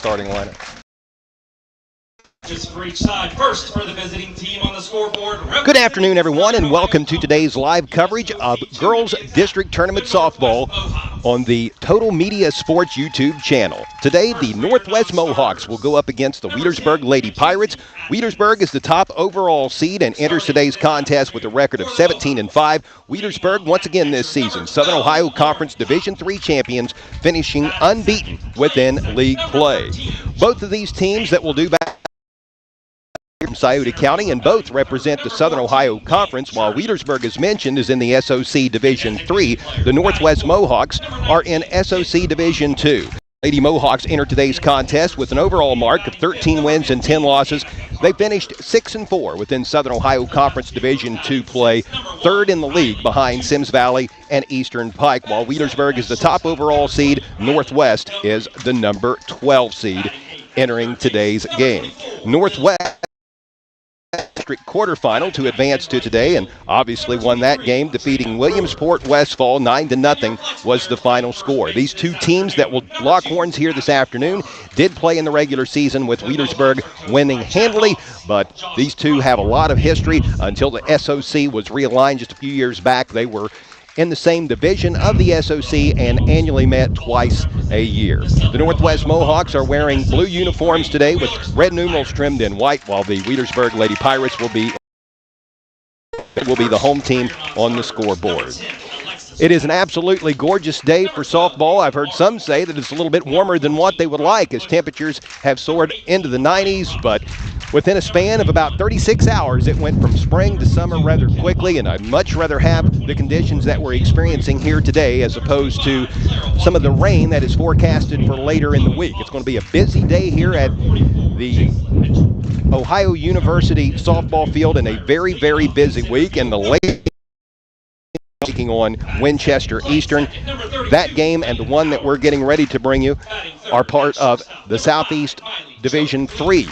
starting lineup. Just for each side. First for the visiting team on the scoreboard. Good afternoon, everyone, and welcome to today's live coverage of Girls District Tournament Softball on the Total Media Sports YouTube channel. Today, the Northwest Mohawks will go up against the Wheelersburg Lady Pirates. Wheelersburg is the top overall seed and enters today's contest with a record of 17-5. Wheelersburg, once again this season, Southern Ohio Conference Division III champions, finishing unbeaten within league play. Both of these teams that will do back from Scioto County, and both represent the Southern Ohio Conference, while Wheelersburg, as mentioned, is in the SOC Division III. The Northwest Mohawks are in SOC Division II. Lady Mohawks enter today's contest with an overall mark of 13 wins and 10 losses. They finished 6-4 within Southern Ohio Conference Division II play, third in the league behind Sims Valley and Eastern Pike, while Wheelersburg is the top overall seed. Northwest is the number 12 seed entering today's game. Northwest District quarterfinal to advance to today, and obviously won that game, defeating Williamsport Westfall 9-0 was the final score. These two teams that will lock horns here this afternoon did play in the regular season, with Wheelersburg winning handily, but these two have a lot of history. Until the SOC was realigned just a few years back, they were in the same division of the SOC and annually met twice a year. The Northwest Mohawks are wearing blue uniforms today with red numerals trimmed in white, while the Wheelersburg Lady Pirates will be the home team on the scoreboard. It is an absolutely gorgeous day for softball. I've heard some say that it's a little bit warmer than what they would like, as temperatures have soared into the 90s, but within a span of about 36 hours, it went from spring to summer rather quickly, and I'd much rather have the conditions that we're experiencing here today as opposed to some of the rain that is forecasted for later in the week. It's going to be a busy day here at the Ohio University softball field, and a very, very busy week. And the late taking on Winchester Eastern. That game and the one that we're getting ready to bring you are part of the Southeast Division III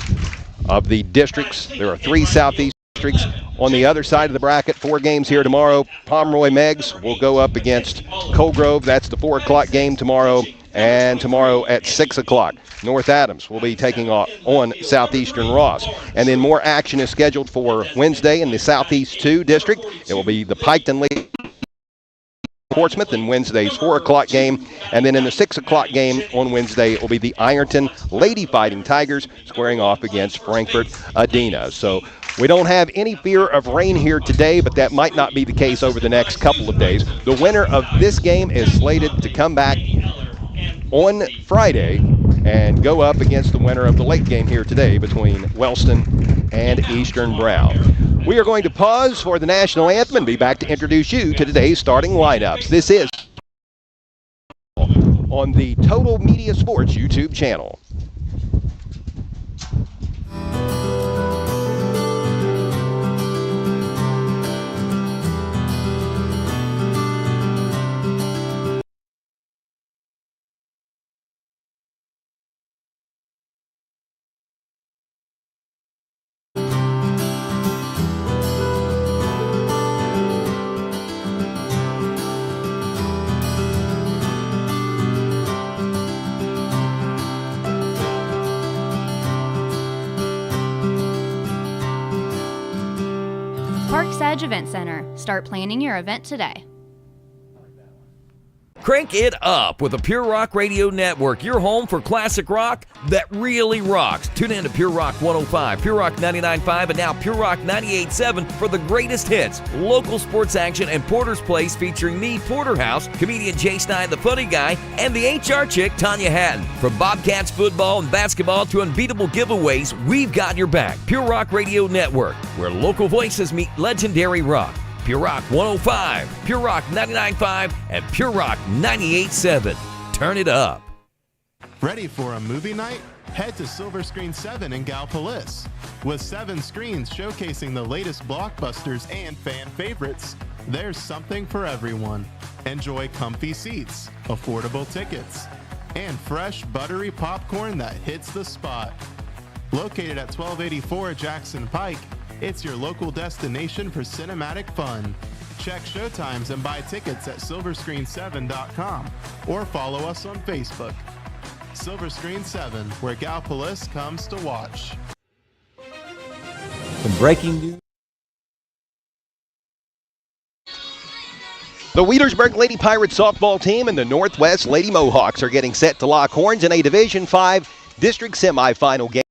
of the districts. There are 3 Southeast districts. On the other side of the bracket, 4 games here tomorrow. Pomeroy Megs will go up against Colgrove. That's the 4 o'clock game tomorrow. And tomorrow at 6 o'clock, North Adams will be taking on Southeastern Ross. And then more action is scheduled for Wednesday in the Southeast 2 district. It will be the Piketon Lady Portsmouth in Wednesday's 4 o'clock game. And then in the 6 o'clock game on Wednesday, it will be the Ironton Lady Fighting Tigers squaring off against Frankfort Adena. So we don't have any fear of rain here today, but that might not be the case over the next couple of days. The winner of this game is slated to come back on Friday and go up against the winner of the late game here today between Wellston and Eastern Brown. We are going to pause for the national anthem and be back to introduce you to today's starting lineups. This is on the Total Media Sports YouTube channel. Parks Edge Event Center. Start planning your event today. Crank it up with the Pure Rock Radio Network, your home for classic rock that really rocks. Tune in to Pure Rock 105, Pure Rock 99.5, and now Pure Rock 98.7 for the greatest hits, local sports action, and Porter's Place featuring me, Porterhouse, comedian Jay Stein, the funny guy, and the HR chick, Tanya Hatton. From Bobcats football and basketball to unbeatable giveaways, we've got your back. Pure Rock Radio Network, where local voices meet legendary rock. Pure Rock 105, Pure Rock 99.5, and Pure Rock 98.7. Turn it up. Ready for a movie night? Head to Silver Screen 7 in Gallipolis. With 7 screens showcasing the latest blockbusters and fan favorites, there's something for everyone. Enjoy comfy seats, affordable tickets, and fresh, buttery popcorn that hits the spot. Located at 1284 Jackson Pike, it's your local destination for cinematic fun. Check showtimes and buy tickets at silverscreen7.com or follow us on Facebook. Silver Screen 7, where Gallipolis comes to watch. Some breaking news. The Wheelersburg Lady Pirates softball team and the Northwest Lady Mohawks are getting set to lock horns in a Division V district semifinal game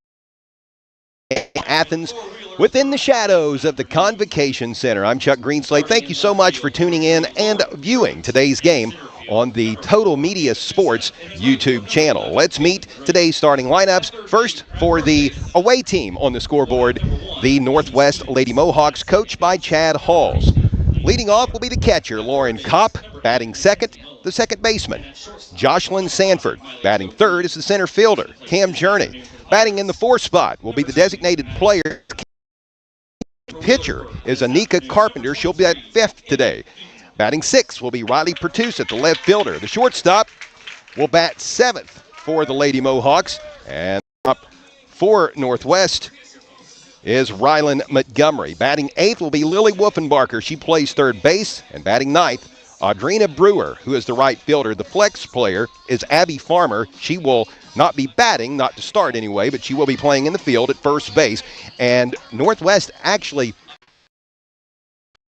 in Athens within the shadows of the Convocation Center. I'm Chuck Greenslade. Thank you so much for tuning in and viewing today's game on the Total Media Sports YouTube channel. Let's meet today's starting lineups. First, for the away team on the scoreboard, the Northwest Lady Mohawks, coached by Chad Halls. Leading off will be the catcher, Lauren Kopp. Batting second, the second baseman, Jocelyn Sanford. Batting third is the center fielder, Cam Journey. Batting in the fourth spot will be the designated player. Pitcher is Anika Carpenter. She'll be at fifth today. Batting sixth will be Riley Pertusa, the left fielder. The shortstop will bat seventh for the Lady Mohawks. And up for Northwest is Rylan Montgomery. Batting eighth will be Lily Wolfenbarker. She plays third base. And batting ninth, Audrina Brewer, who is the right fielder. The flex player is Abby Farmer. She will not be batting, not to start anyway, but she will be playing in the field at first base. And Northwest actually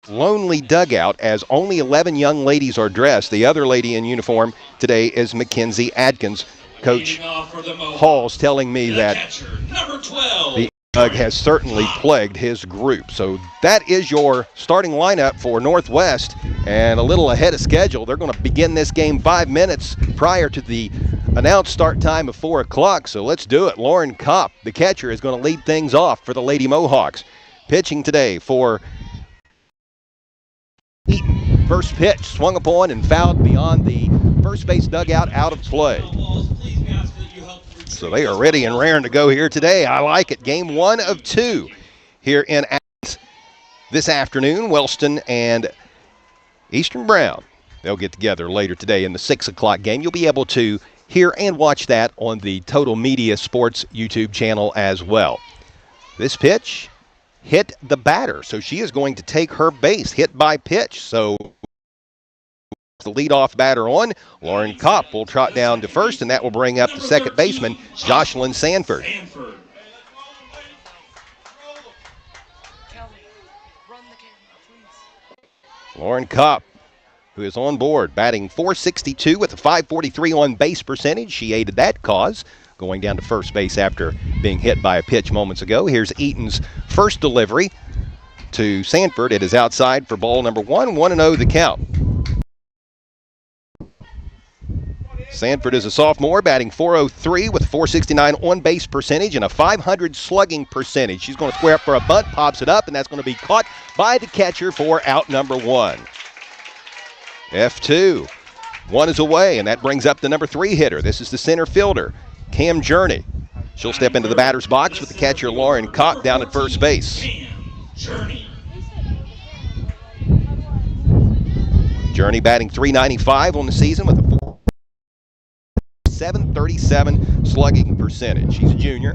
lonely dugout as only 11 young ladies are dressed. The other lady in uniform today is Mackenzie Adkins. Coach Hall's telling me that the bug has certainly plagued his group. So that is your starting lineup for Northwest, and a little ahead of schedule. They're going to begin this game 5 minutes prior to the announced start time of 4 o'clock. So let's do it. Lauren Kopp, the catcher, is going to lead things off for the Lady Mohawks. Pitching today for Eaton. First pitch swung upon and fouled beyond the first base dugout, out of play. So they are ready and raring to go here today. I like it. Game 1 of 2 here in Athens this afternoon. Wellston and Eastern Brown, they'll get together later today in the 6 o'clock game. You'll be able to hear and watch that on the Total Media Sports YouTube channel as well. This pitch hit the batter, so she is going to take her base, hit by pitch. So the leadoff batter on, Lauren Kopp will trot down to first, and that will bring up the second baseman, Jocelyn Sanford. Lauren Kopp, who is on board, batting .462 with a .543 on base percentage. She aided that cause, going down to first base after being hit by a pitch moments ago. Here's Eaton's first delivery to Sanford. It is outside for ball number 1, 1-0 the count. Sanford is a sophomore, batting .403 with a .469 on-base percentage and a .500 slugging percentage. She's going to square up for a bunt, pops it up, and that's going to be caught by the catcher for out number 1. F2. 1 is away, and that brings up the number 3 hitter. This is the center fielder, Cam Journey. She'll step into the batter's box with the catcher, Lauren Kopp, down at first base. Journey batting .395 on the season with a .737 slugging percentage. She's a junior.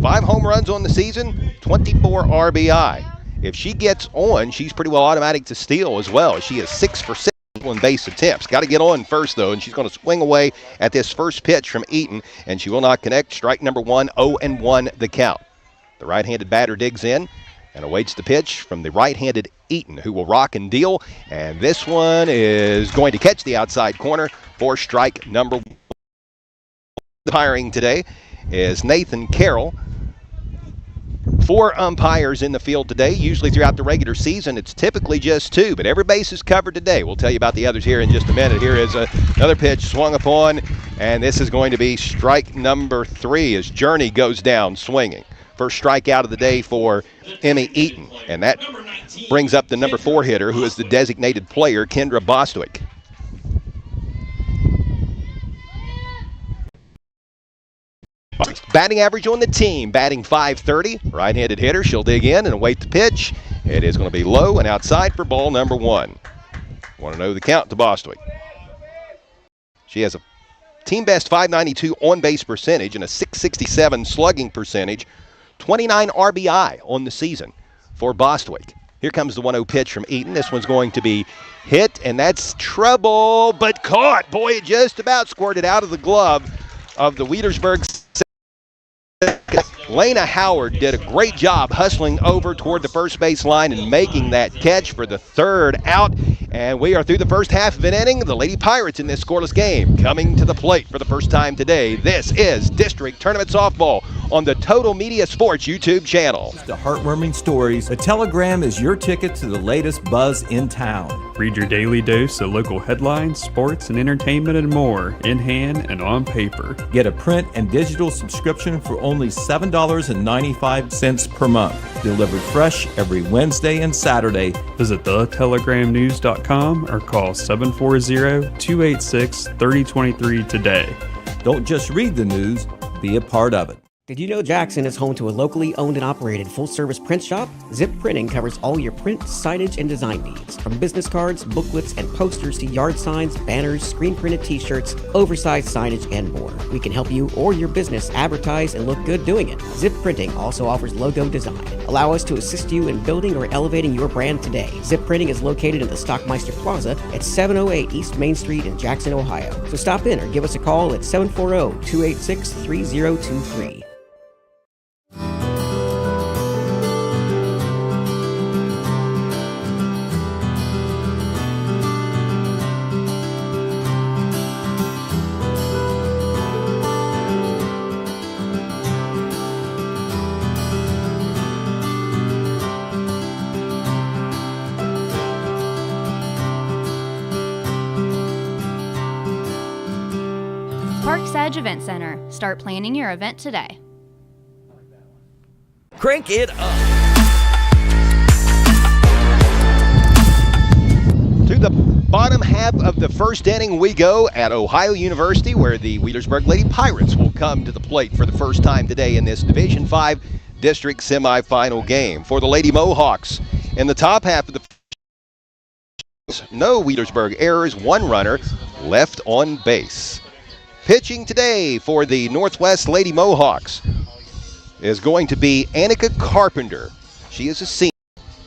5 home runs on the season, 24 RBI. If she gets on, she's pretty well automatic to steal as well. She is 6 for 6 on base attempts. Got to get on first, though, and she's going to swing away at this first pitch from Eaton, and she will not connect. Strike number 1, 0-1 the count. The right-handed batter digs in and awaits the pitch from the right-handed Eaton, who will rock and deal, and this one is going to catch the outside corner for strike number 1. Umpiring today is Nathan Carroll. 4 umpires in the field today. Usually throughout the regular season, it's typically just 2, but every base is covered today. We'll tell you about the others here in just a minute. Here is another pitch swung upon, and this is going to be strike number 3 as Journey goes down swinging. First strikeout of the day for Emmy Eaton, and that brings up the number 4 hitter, who is the designated player, Kendra Bostwick. Batting average on the team, batting .530. Right-handed hitter, she'll dig in and await the pitch. It is going to be low and outside for ball number 1. 1-0 the count to Bostwick. She has a team best .592 on-base percentage and a .667 slugging percentage. 29 RBI on the season for Bostwick. Here comes the 1-0 pitch from Eaton. This one's going to be hit, and that's trouble, but caught. Boy, it just about squirted out of the glove of the Wheelersburg. Lena Howard did a great job hustling over toward the first base line and making that catch for the third out. And we are through the first half of an inning. The Lady Pirates in this scoreless game coming to the plate for the first time today. This is District Tournament Softball on the Total Media Sports YouTube channel. The heartwarming stories. The Telegram is your ticket to the latest buzz in town. Read your daily dose of local headlines, sports, and entertainment and more in hand and on paper. Get a print and digital subscription for only $7.95 per month. Delivered fresh every Wednesday and Saturday. Visit thetelegramnews.com or call 740-286-3023 today. Don't just read the news, be a part of it. Did you know Jackson is home to a locally owned and operated full-service print shop? Zip Printing covers all your print, signage, and design needs. From business cards, booklets, and posters to yard signs, banners, screen-printed t-shirts, oversized signage, and more. We can help you or your business advertise and look good doing it. Zip Printing also offers logo design. Allow us to assist you in building or elevating your brand today. Zip Printing is located in the Stockmeister Plaza at 708 East Main Street in Jackson, Ohio. So stop in or give us a call at 740-286-3023. Parks Edge Event Center. Start planning your event today. Crank it up. To the bottom half of the first inning we go at Ohio University, where the Wheelersburg Lady Pirates will come to the plate for the first time today in this Division V district semifinal game. For the Lady Mohawks, in the top half of the no Wheelersburg errors, one runner left on base. Pitching today for the Northwest Lady Mohawks is going to be Annika Carpenter. She is a senior.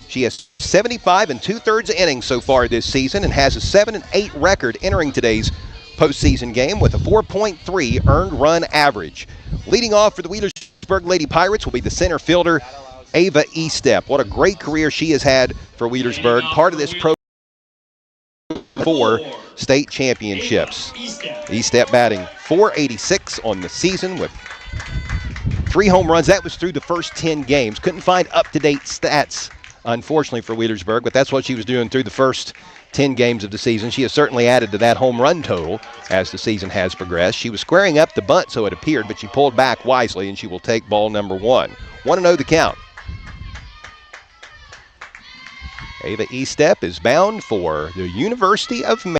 She has 75 2/3 innings so far this season and has a 7-8 record entering today's postseason game with a 4.3 earned run average. Leading off for the Wheelersburg Lady Pirates will be the center fielder, Ava Estep. What a great career she has had for Wheelersburg. Part of this program for state championships. Estep batting .486 on the season with 3 home runs. That was through the first 10 games. Couldn't find up-to-date stats, unfortunately, for Wheelersburg, but that's what she was doing through the first 10 games of the season. She has certainly added to that home run total as the season has progressed. She was squaring up the bunt, so it appeared, but she pulled back wisely, and she will take ball number 1. 1-0 the count. Ava Estep is bound for the University of Maryland.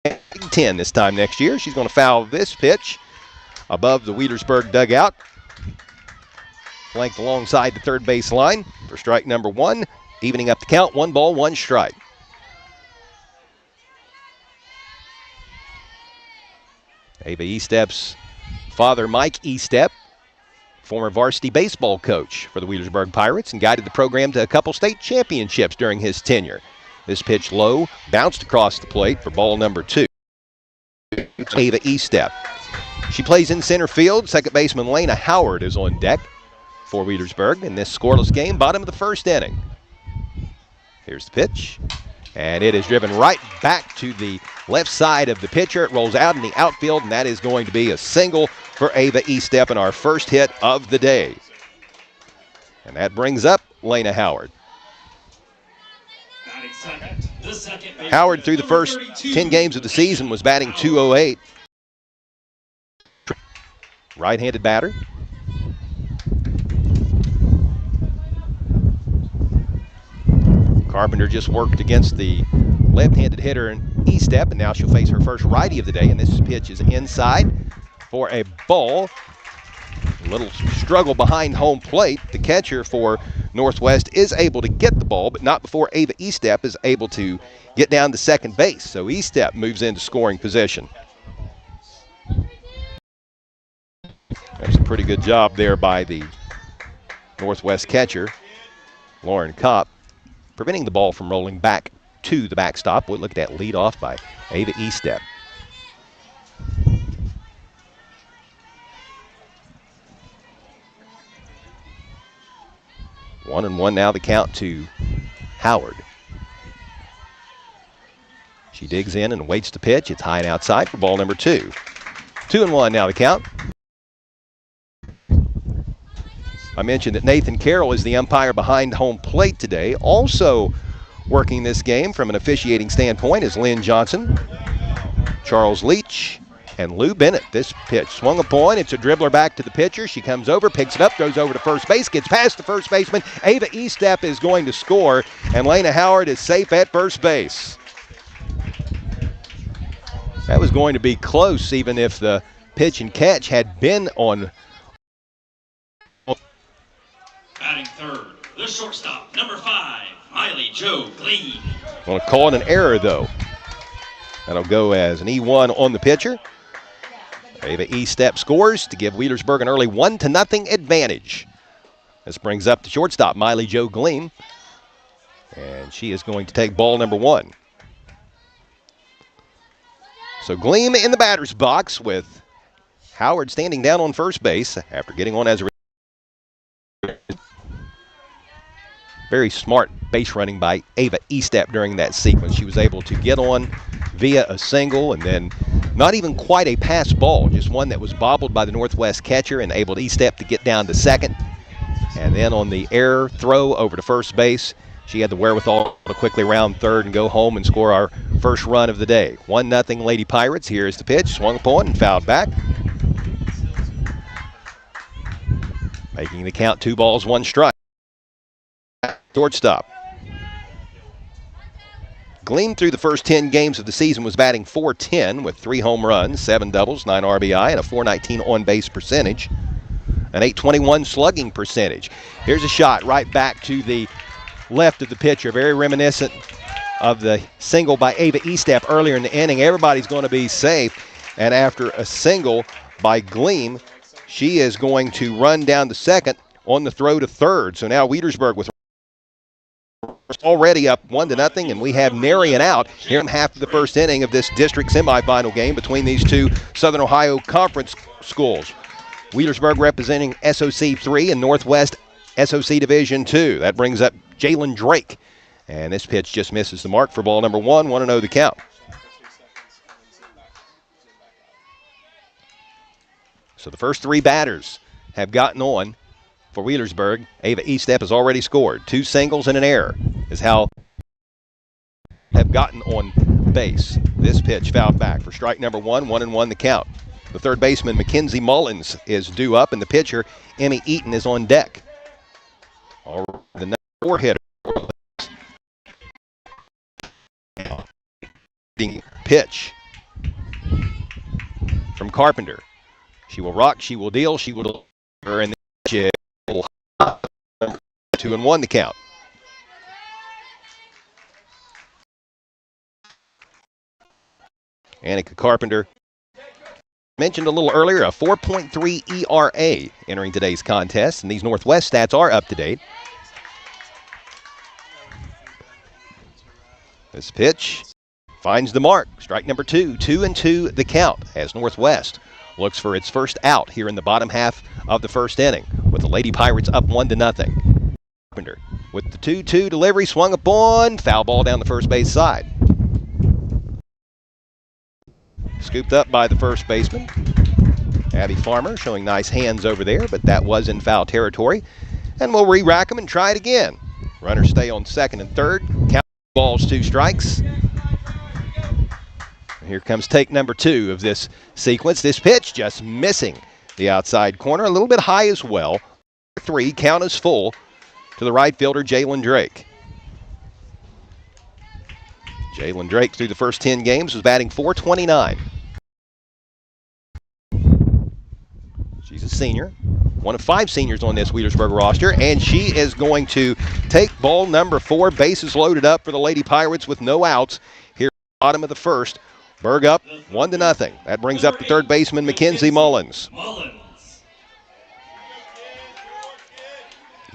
Big 10 this time next year. She's going to foul this pitch above the Wheelersburg dugout. Flanked alongside the third base line for strike number 1. Evening up the count, 1 ball, 1 strike. Ava Estep's father, Mike Estep, former varsity baseball coach for the Wheelersburg Pirates and guided the program to a couple state championships during his tenure. This pitch low, bounced across the plate for ball number 2. Ava Estep. She plays in center field. Second baseman Lena Howard is on deck for Wheelersburg in this scoreless game, bottom of the first inning. Here's the pitch, and it is driven right back to the left side of the pitcher. It rolls out in the outfield, and that is going to be a single for Ava Estep and our first hit of the day. And that brings up Lena Howard. Howard, through the first 10 games of the season, was batting .208. Right-handed batter. Carpenter just worked against the left-handed hitter in Estep, and now she'll face her first righty of the day, and this pitch is inside for a ball. A little struggle behind home plate. The catcher for Northwest is able to get the ball, but not before Ava Estep is able to get down to second base. So Estep moves into scoring position. That's a pretty good job there by the Northwest catcher, Lauren Kopp, preventing the ball from rolling back to the backstop. We'll look at that lead off by Ava Estep. 1-1 now the count to Howard. She digs in and waits the pitch. It's high and outside for ball number 2. 2-1 now the count. I mentioned that Nathan Carroll is the umpire behind home plate today. Also working this game from an officiating standpoint is Lynn Johnson, Charles Leach, and Lou Bennett. This pitch swung upon. It's a dribbler back to the pitcher. She comes over, picks it up, goes over to first base, gets past the first baseman. Ava Estep is going to score, and Lena Howard is safe at first base. That was going to be close even if the pitch and catch had been on. Batting third, the shortstop, number 5, Miley Jo Glean. Going to call it an error, though. That'll go as an E1 on the pitcher. Ava Estep scores to give Wheelersburg an early 1-0 advantage. This brings up the shortstop, Miley Jo Glean. And she is going to take ball number 1. So Gleam in the batter's box with Howard standing down on first base after getting on as a very smart base running by Ava Estep during that sequence. She was able to get on via a single and then not even quite a pass ball, just one that was bobbled by the Northwest catcher and able Estep to get down to second. And then on the error throw over to first base, she had the wherewithal to quickly round third and go home and score our first run of the day. 1-0 Lady Pirates. Here's the pitch, swung upon and fouled back. Making the count 2 balls, 1 strike. Shortstop. Gleam through the first 10 games of the season was batting .410 with 3 home runs, 7 doubles, 9 RBI, and a .419 on-base percentage, an .821 slugging percentage. Here's a shot right back to the left of the pitcher, very reminiscent of the single by Ava Estep earlier in the inning. Everybody's going to be safe, and after a single by Gleam, she is going to run down to second on the throw to third. So now Wheelersburg with already up 1-0, and we have Narian out here in half of the first inning of this district semifinal game between these two Southern Ohio Conference schools. Wheelersburg representing SOC 3 and Northwest SOC Division 2. That brings up Jalen Drake, and this pitch just misses the mark for ball number 1. 1-0 the count. So the first 3 batters have gotten on for Wheelersburg. Ava Estep has already scored. 2 singles and an error is how have gotten on base. This pitch fouled back for strike number 1. 1-1 the count. The third baseman, Mackenzie Mullins, is due up, and the pitcher, Emmy Eaton, is on deck. All right, the number 4 hitter. Pitch from Carpenter. She will rock, she will deal, she will deliver, and the 2-1 the count. Annika Carpenter, mentioned a little earlier, a 4.3 ERA entering today's contest, and these Northwest stats are up to date. This pitch finds the mark. Strike number 2, 2-2 the count as Northwest looks for its first out here in the bottom half of the first inning with the Lady Pirates up 1-0. Carpenter with the 2-2 delivery, swung upon, foul ball down the first base side. Scooped up by the first baseman, Abby Farmer, showing nice hands over there, but that was in foul territory. And we'll re-rack them and try it again. Runners stay on second and third. Count balls, 2 strikes. Here comes take number 2 of this sequence. This pitch just missing the outside corner, a little bit high as well. 3, count is full to the right fielder, Jalen Drake. Jalen Drake through the first 10 games was batting .429. She's a senior, one of 5 seniors on this Wheelersburg roster, and she is going to take ball number 4, bases loaded up for the Lady Pirates with no outs here at the bottom of the first. Berg up 1-0. That brings up the third baseman, Mackenzie Mullins.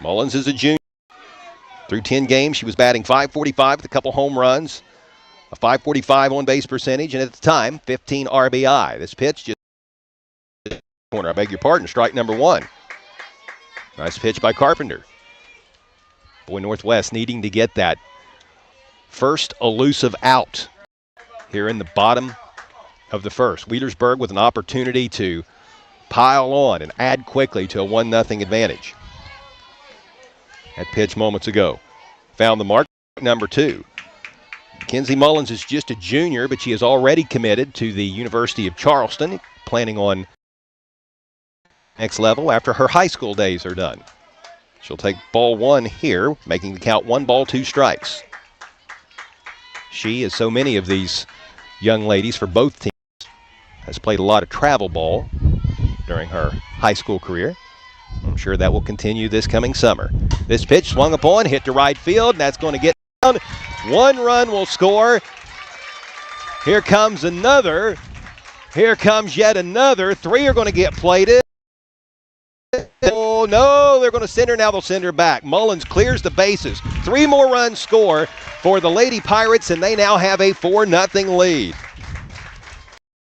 Mullins is a junior. Through 10 games, she was batting .545 with a couple home runs, a .545 on-base percentage, and at the time, 15 RBI. This pitch just corner, I beg your pardon, strike number 1. Nice pitch by Carpenter. Boy, Northwest needing to get that first elusive out here in the bottom of the first. Wheelersburg with an opportunity to pile on and add quickly to a 1-0 advantage. That pitch moments ago. Found the mark, number 2. Mackenzie Mullins is just a junior, but she is already committed to the University of Charleston, planning on next level after her high school days are done. She'll take ball 1 here, making the count 1 ball, 2 strikes. She, as so many of these young ladies for both teams, has played a lot of travel ball during her high school career. I'm sure that will continue this coming summer. This pitch swung upon, hit to right field, and that's going to get down. 1 run will score. Here comes another. Here comes yet another. 3 are going to get plated. Oh, no, they're going to send her. Now they'll send her back. Mullins clears the bases. 3 more runs score for the Lady Pirates, and they now have a 4-0 lead.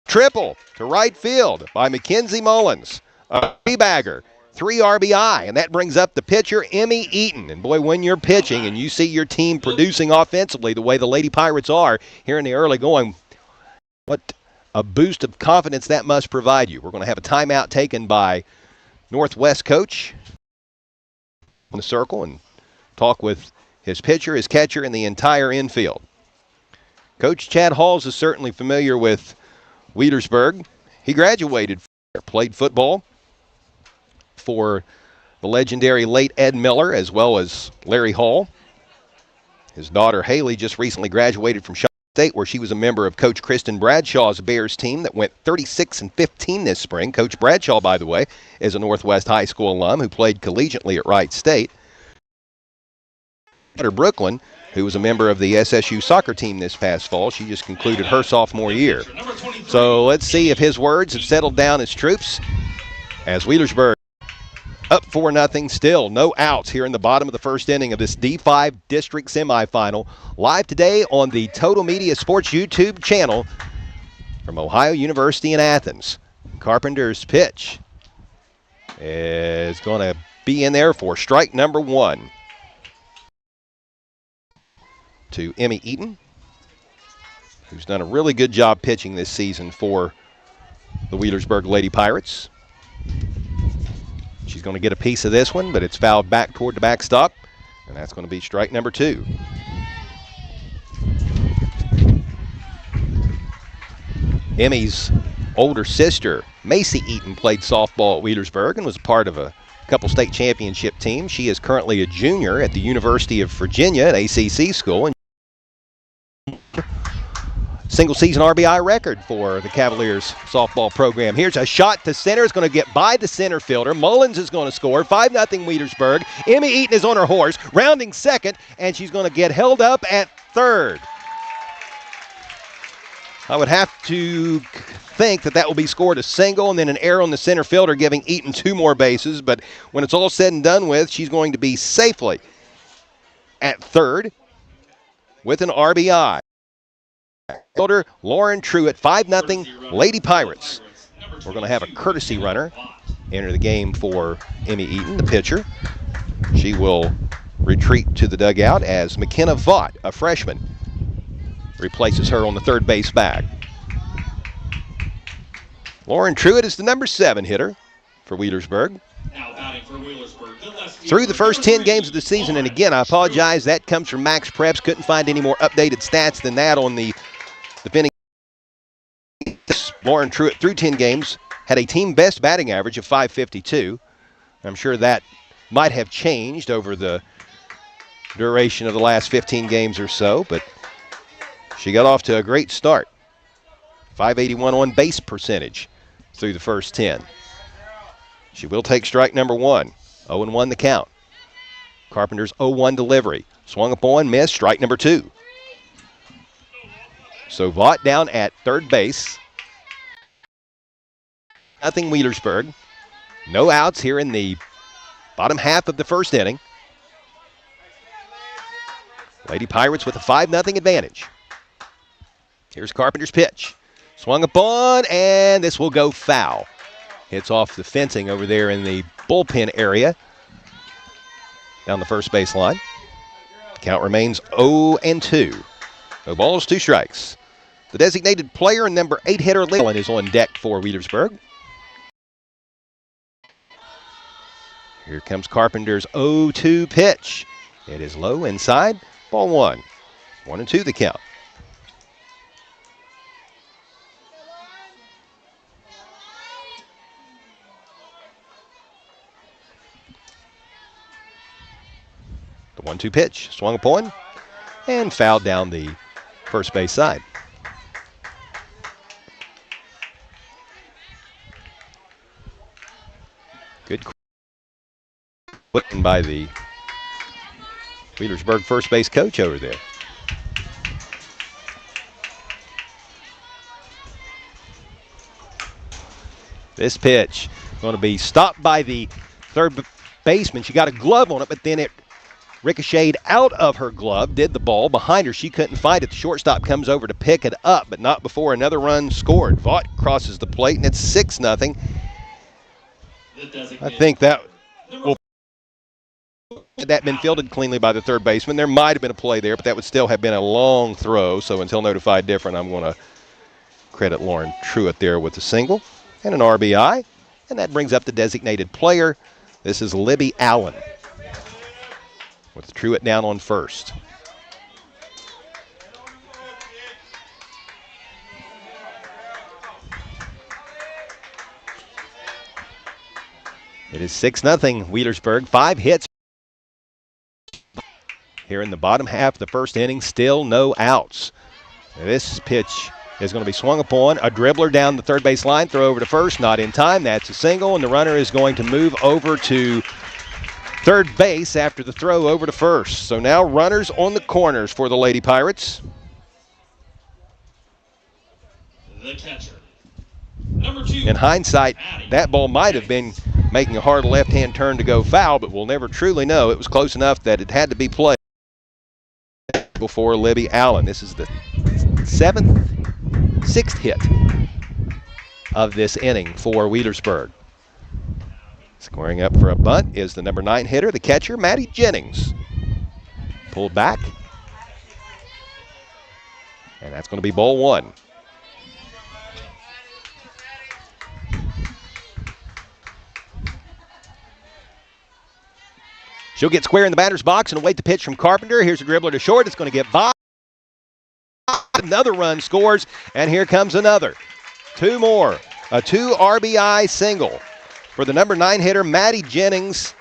Triple to right field by Mackenzie Mullins. A three-bagger, 3 RBI, and that brings up the pitcher, Emmy Eaton. And boy, when you're pitching and you see your team producing offensively the way the Lady Pirates are here in the early going, what a boost of confidence that must provide you. We're going to have a timeout taken by Northwest coach in the circle and talk with his pitcher, his catcher, and the entire infield. Coach Chad Halls is certainly familiar with Wheelersburg. He graduated, played football for the legendary late Ed Miller as well as Larry Hall. His daughter Haley just recently graduated from Shaw State, where she was a member of Coach Kristen Bradshaw's Bears team that went 36-15 this spring. Coach Bradshaw, by the way, is a Northwest High School alum who played collegiately at Wright State. Brooklyn, who was a member of the SSU soccer team this past fall, she just concluded her sophomore year. So let's see if his words have settled down as troops as Wheelersburg up 4-0, still no outs here in the bottom of the first inning of this D5 district semifinal. Live today on the Total Media Sports YouTube channel from Ohio University in Athens. Carpenter's pitch is going to be in there for strike number 1 to Emmy Eaton, who's done a really good job pitching this season for the Wheelersburg Lady Pirates. She's going to get a piece of this one, but it's fouled back toward the backstop, and that's going to be strike number 2. Emmy's older sister, Macy Eaton, played softball at Wheelersburg and was a part of a couple state championship teams. She is currently a junior at the University of Virginia, an ACC school, and single-season RBI record for the Cavaliers softball program. Here's a shot to center. It's going to get by the center fielder. Mullins is going to score. 5-0 Wheelersburg. Emmy Eaton is on her horse, rounding second, and she's going to get held up at third. I would have to think that will be scored a single and then an error on the center fielder, giving Eaton 2 more bases. But when it's all said and done with, she's going to be safely at third with an RBI. Fielder Lauren Truitt, 5-0 Lady Pirates. We're going to have a courtesy runner enter the game for Emmy Eaton, the pitcher. She will retreat to the dugout as McKenna Vaught, a freshman, replaces her on the third base bag. Lauren Truitt is the number 7 hitter for Wheelersburg. Through the first 10 games of the season, and again, I apologize, that comes from Max Preps. Couldn't find any more updated stats than that on the defending. Lauren Truitt, through 10 games, had a team best batting average of .552. I'm sure that might have changed over the duration of the last 15 games or so, but she got off to a great start. .581 on base percentage through the first 10. She will take strike number 1. 0-1 the count. Carpenter's 0-1 delivery. Swung upon, missed, strike number 2. So Vaught down at third base. Nothing Wheelersburg. No outs here in the bottom half of the first inning. Lady Pirates with a 5-0 advantage. Here's Carpenter's pitch. Swung upon, and this will go foul. Hits off the fencing over there in the bullpen area down the first base line. Count remains 0-2. No balls, 2 strikes. The designated player and number 8 hitter Leland is on deck for Wheelersburg. Here comes Carpenter's 0-2 pitch. It is low inside. Ball 1. 1-2 the count. The 1-2 pitch swung upon and fouled down the first base side. Good putting by the Wheelersburg first base coach over there. This pitch going to be stopped by the third baseman. She got a glove on it, but then it ricocheted out of her glove, did the ball behind her. She couldn't find it. The shortstop comes over to pick it up, but not before another run scored. Vaught crosses the plate, and it's 6-0. I think that will had that been fielded cleanly by the third baseman. There might have been a play there, but that would still have been a long throw. So until notified different, I'm going to credit Lauren Truitt there with a single and an RBI. And that brings up the designated player. This is Libby Allen with Truitt down on first. It is 6-0 Wheelersburg. 5 hits here in the bottom half of the first inning. Still no outs. This pitch is going to be swung upon. A dribbler down the third base line. Throw over to first. Not in time. That's a single. And the runner is going to move over to third base after the throw over to first. So now runners on the corners for the Lady Pirates. The catcher. Number 2. In hindsight, that ball might have been making a hard left-hand turn to go foul, but we'll never truly know. It was close enough that it had to be played before Libby Allen. This is the 6th hit of this inning for Wheelersburg. Scoring up for a bunt is the number 9 hitter, the catcher, Maddie Jennings. Pulled back. And that's going to be ball 1. She'll get square in the batter's box and await the pitch from Carpenter. Here's a dribbler to short. It's going to get by. Another run scores, and here comes another. 2 more. A 2 RBI single for the number 9 hitter, Maddie Jennings.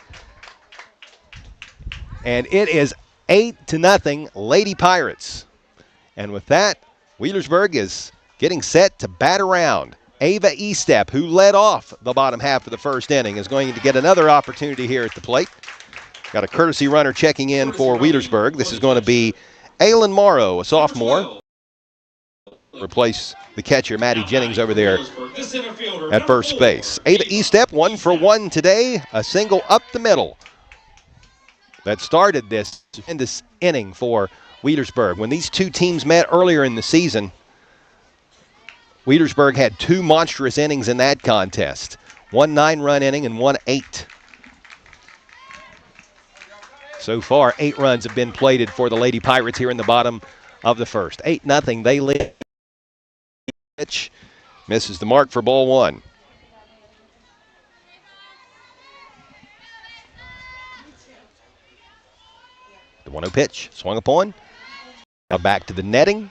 And it is 8-0 Lady Pirates. And with that, Wheelersburg is getting set to bat around. Ava Estep, who led off the bottom half of the first inning, is going to get another opportunity here at the plate. Got a courtesy runner checking in for Wheelersburg. This is going to be Aylin Morrow, a sophomore. Replace the catcher, Maddie Jennings, over there at first base. Ava Estep, 1 for 1 today. A single up the middle that started this tremendous inning for Wheelersburg. When these two teams met earlier in the season, Wheelersburg had 2 monstrous innings in that contest. 1 9-run inning and 1 8. So far, 8 runs have been plated for the Lady Pirates here in the bottom of the first. 8-0, they lead. Pitch misses the mark for ball 1. The 1-0 pitch swung upon. Now back to the netting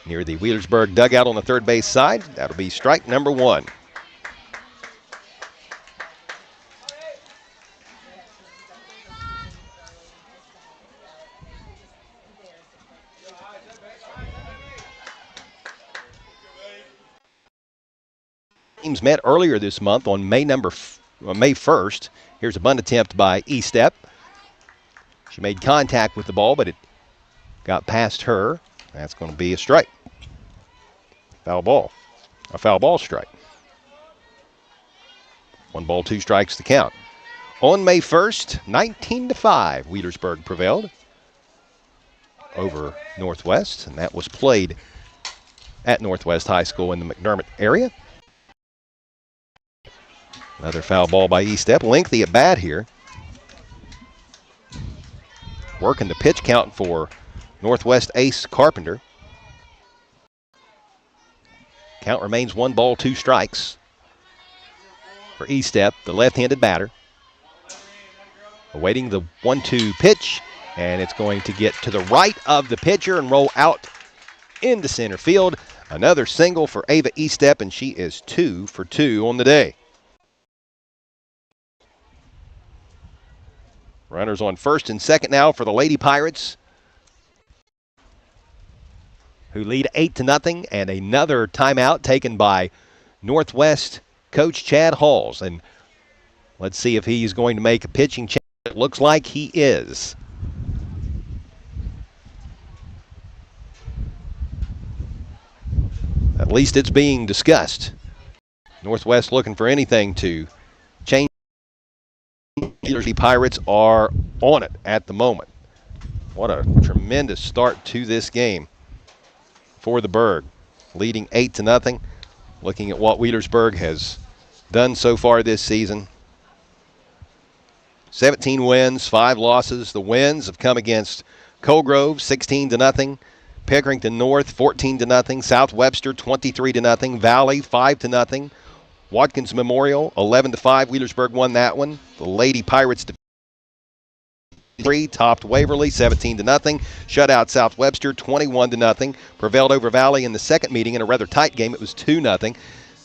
near the Wheelersburg dugout on the third base side. That'll be strike number 1. Teams met earlier this month on May 1st. Here's a bunt attempt by Estep. She made contact with the ball, but it got past her. That's going to be a strike. Foul ball. A foul ball strike. 1 ball, 2 strikes to count. On May 1st, 19-5, Wheelersburg prevailed over Northwest, and that was played at Northwest High School in the McDermott area. Another foul ball by Estep. Lengthy at bat here. working the pitch count for Northwest ace Carpenter. Count remains 1 ball, 2 strikes for Estep, the left-handed batter. Awaiting the 1-2 pitch, and it's going to get to the right of the pitcher and roll out into center field. Another single for Ava Estep, and she is 2 for 2 on the day. Runners on first and second now for the Lady Pirates, who lead 8-0, and another timeout taken by Northwest coach Chad Halls. And let's see if he's going to make a pitching change. It looks like he is. At least it's being discussed. Northwest looking for anything to change. The Pirates are on it at the moment. What a tremendous start to this game for the Berg, leading 8-0. Looking at what Wheelersburg has done so far this season. 17 wins, 5 losses. The wins have come against Colgrove, 16-0. Pickerington North, 14-0. South Webster, 23-0. Valley, 5-0. Watkins Memorial, 11-5. Wheelersburg won that one. The Lady Pirates topped Waverly 17-0. Shut out South Webster 21-0. Prevailed over Valley in the second meeting in a rather tight game. It was 2-0.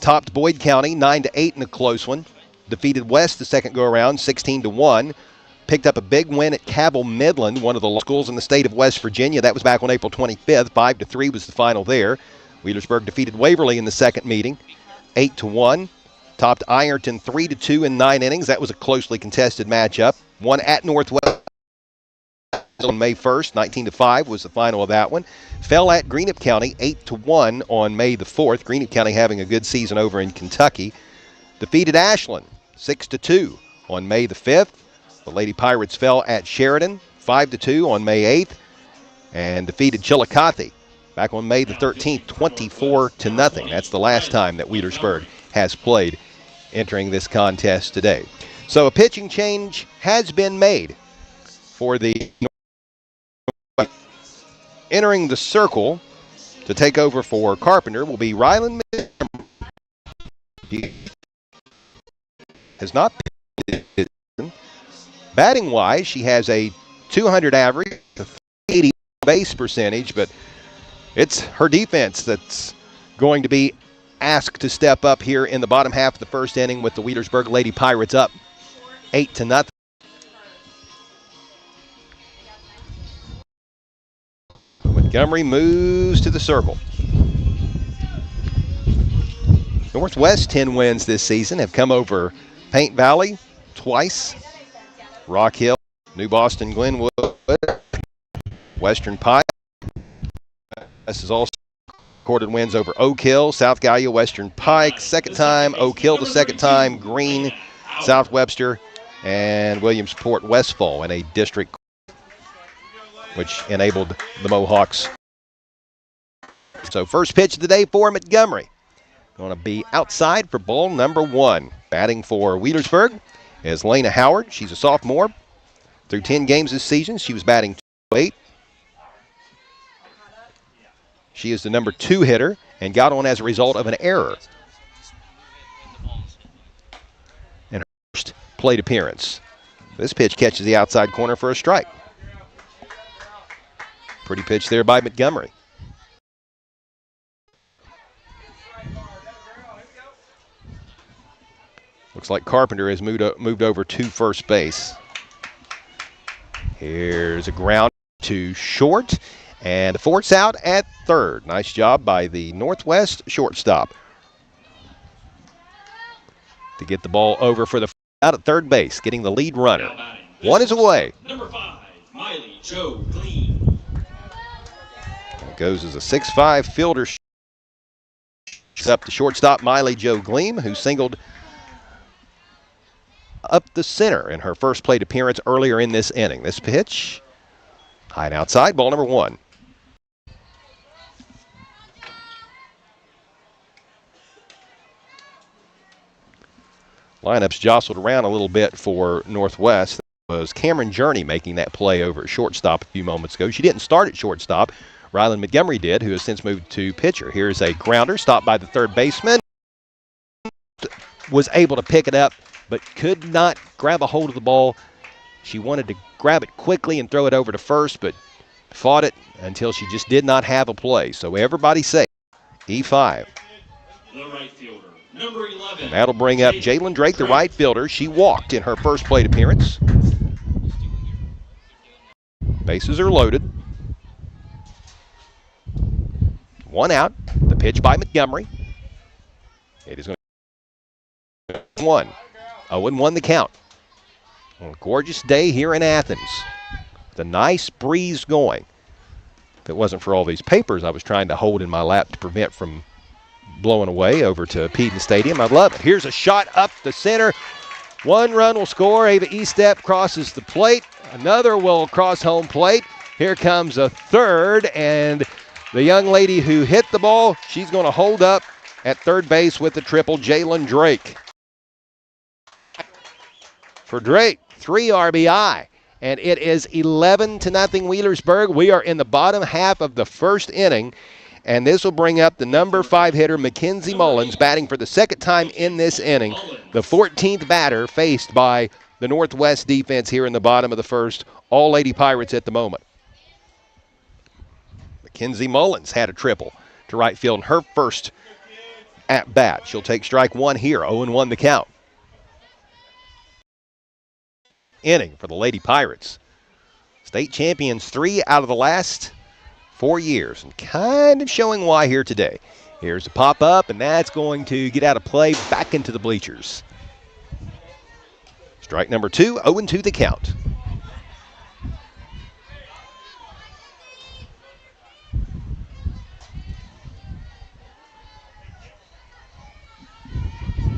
Topped Boyd County 9-8 in a close one. Defeated West the second go around 16-1. Picked up a big win at Cabell Midland, one of the schools in the state of West Virginia. That was back on April 25th. 5-3 was the final there. Wheelersburg defeated Waverly in the second meeting 8-1. Topped Ironton 3-2 in 9 innings. That was a closely contested matchup. Won at Northwest on May 1st, 19-5 was the final of that one. Fell at Greenup County 8-1 on May the 4th. Greenup County having a good season over in Kentucky. Defeated Ashland 6-2 on May the 5th. The Lady Pirates fell at Sheridan 5-2 on May 8th and defeated Chillicothe back on May the 13th 24-0. That's the last time that Wheelersburg has played entering this contest today. So a pitching change has been made for the entering the circle to take over for Carpenter will be Rylan. He has not pitched. Batting wise, she has a 200 average, a 80 base percentage, but it's her defense that's going to be asked to step up here in the bottom half of the first inning with the Wheelersburg Lady Pirates up 8-0. Montgomery moves to the circle. Northwest 10 wins this season, have come over Paint Valley twice, Rock Hill, New Boston Glenwood, Western Pike. This is also recorded wins over Oak Hill, South Gallia, Western Pike, second time, Oak Hill the second time, Green, South Webster, and Williamsport Westfall in a district which enabled the Mohawks. So first pitch of the day for Montgomery. Going to be outside for ball number 1. Batting for Wheelersburg is Lena Howard. She's a sophomore. Through 10 games this season, she was batting .208. She is the number 2 hitter and got on as a result of an error in her first plate appearance. This pitch catches the outside corner for a strike. Pretty pitch there by Montgomery. Looks like Carpenter has moved over to first base. Here's a ground to short, and Fort's out at third. Nice job by the Northwest shortstop to get the ball over for the out at third base, getting the lead runner. One is away. Number 5, Miley Joe Gleam. Goes as a 6'5 fielder. Up the shortstop, Miley Joe Gleam, who singled up the center in her first plate appearance earlier in this inning. This pitch, high and outside, ball number 1. Lineups jostled around a little bit for Northwest. was Cameron Journey making that play over at shortstop a few moments ago. She didn't start at shortstop. Rylan Montgomery did, who has since moved to pitcher. Here's a grounder stopped by the third baseman. Was able to pick it up, but could not grab a hold of the ball. She wanted to grab it quickly and throw it over to first, but fought it until she just did not have a play. So everybody safe. E5. The right fielder, number 11. And that'll bring up Jalen Drake, the right fielder. She walked in her first plate appearance. Bases are loaded. One out. The pitch by Montgomery. It is going to be 1. 0-1 the count. On a gorgeous day here in Athens. The nice breeze going. If it wasn't for all these papers I was trying to hold in my lap to prevent from blowing away over to Peden Stadium, I'd love it. Here's a shot up the center. One run will score. Ava Estep crosses the plate. Another will cross home plate. Here comes a third, and the young lady who hit the ball, she's going to hold up at third base with the triple, Jalen Drake. For Drake, 3 RBI, and it is 11-0 Wheelersburg. We are in the bottom half of the first inning, and this will bring up the number 5 hitter, Mackenzie Mullins, batting for the second time in this inning, the 14th batter faced by the Northwest defense here in the bottom of the first. All Lady Pirates at the moment. Mackenzie Mullins had a triple to right field in her first at bat. She'll take strike 1 here. 0-1 the count. Inning for the Lady Pirates. State champions 3 out of the last 4 years, and kind of showing why here today. Here's a pop-up, and that's going to get out of play back into the bleachers. Strike number 2, 0-2 the count.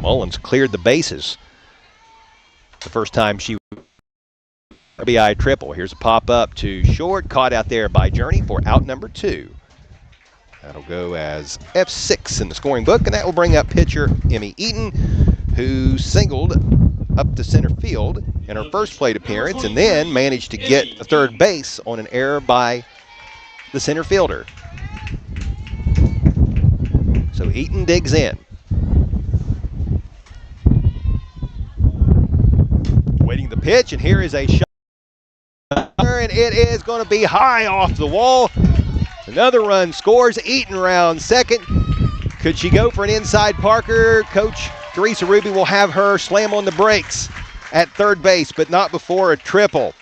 Mullins cleared the bases the first time she RBI triple. Here's a pop-up to short, caught out there by Journey for out number 2. That'll go as F6 in the scoring book, and that will bring up pitcher Emmy Eaton, who singled up to center field in her first plate appearance and then managed to get a third base on an error by the center fielder. So Eaton digs in. Waiting the pitch, and here is a shot. And it is going to be high off the wall. Another run scores. Eaton round second. Could she go for an inside Parker? Coach Teresa Ruby will have her slam on the brakes at third base, but not before a triple.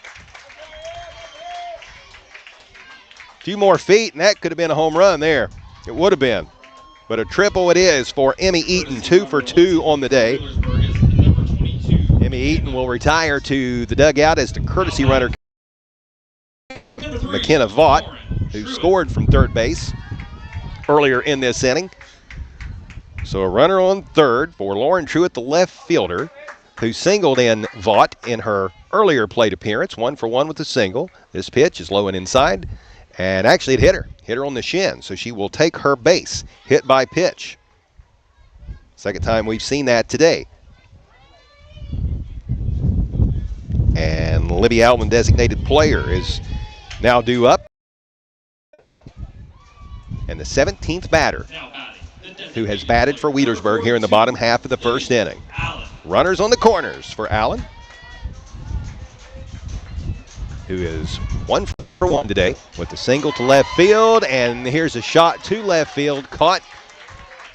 A few more feet, and that could have been a home run there. It would have been. But a triple it is for Emmy Eaton, 2 for 2 on the day. Emmy Eaton will retire to the dugout as the courtesy runner McKenna Vaught, who scored from third base earlier in this inning. So a runner on third for Lauren Truitt, the left fielder, who singled in Vaught in her earlier plate appearance, 1 for 1 with the single. This pitch is low and inside, and actually it hit her on the shin, so she will take her base, hit by pitch. Second time we've seen that today. And Libby Alvin, designated player, is now due up. And the 17th batter, who has batted for Wheelersburg here in the bottom half of the first inning. Runners on the corners for Allen, who is 1 for 1 today with the single to left field. And here's a shot to left field, caught.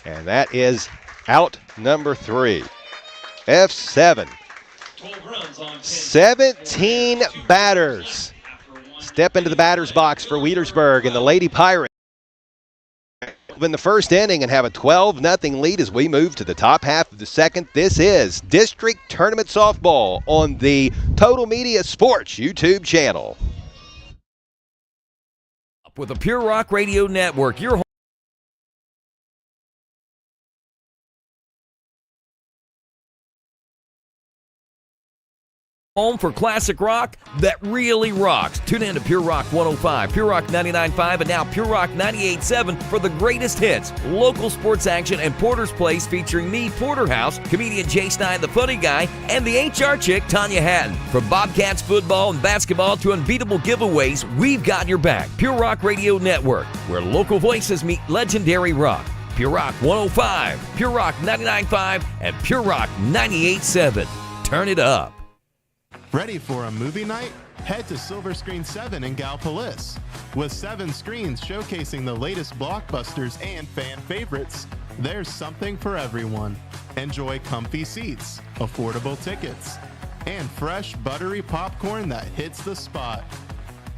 And that is out number 3. F7. 17 batters step into the batter's box for Wheelersburg, and the Lady Pirates in the first inning and have a 12-0 lead as we move to the top half of the second. This is District Tournament Softball on the Total Media Sports YouTube channel. With the Pure Rock Radio Network, your Home for classic rock that really rocks. Tune in to Pure Rock 105, Pure Rock 99.5, and now Pure Rock 98.7 for the greatest hits, local sports action, and Porter's Place featuring me, Porterhouse, comedian Jay Stein, the funny guy, and the HR chick, Tanya Hatton. From Bobcats football and basketball to unbeatable giveaways, we've got your back. Pure Rock Radio Network, where local voices meet legendary rock. Pure Rock 105, Pure Rock 99.5, and Pure Rock 98.7. Turn it up. Ready for a movie night? Head to Silver Screen 7 in Gallipolis. With 7 screens showcasing the latest blockbusters and fan favorites, there's something for everyone. Enjoy comfy seats, affordable tickets, and fresh, buttery popcorn that hits the spot.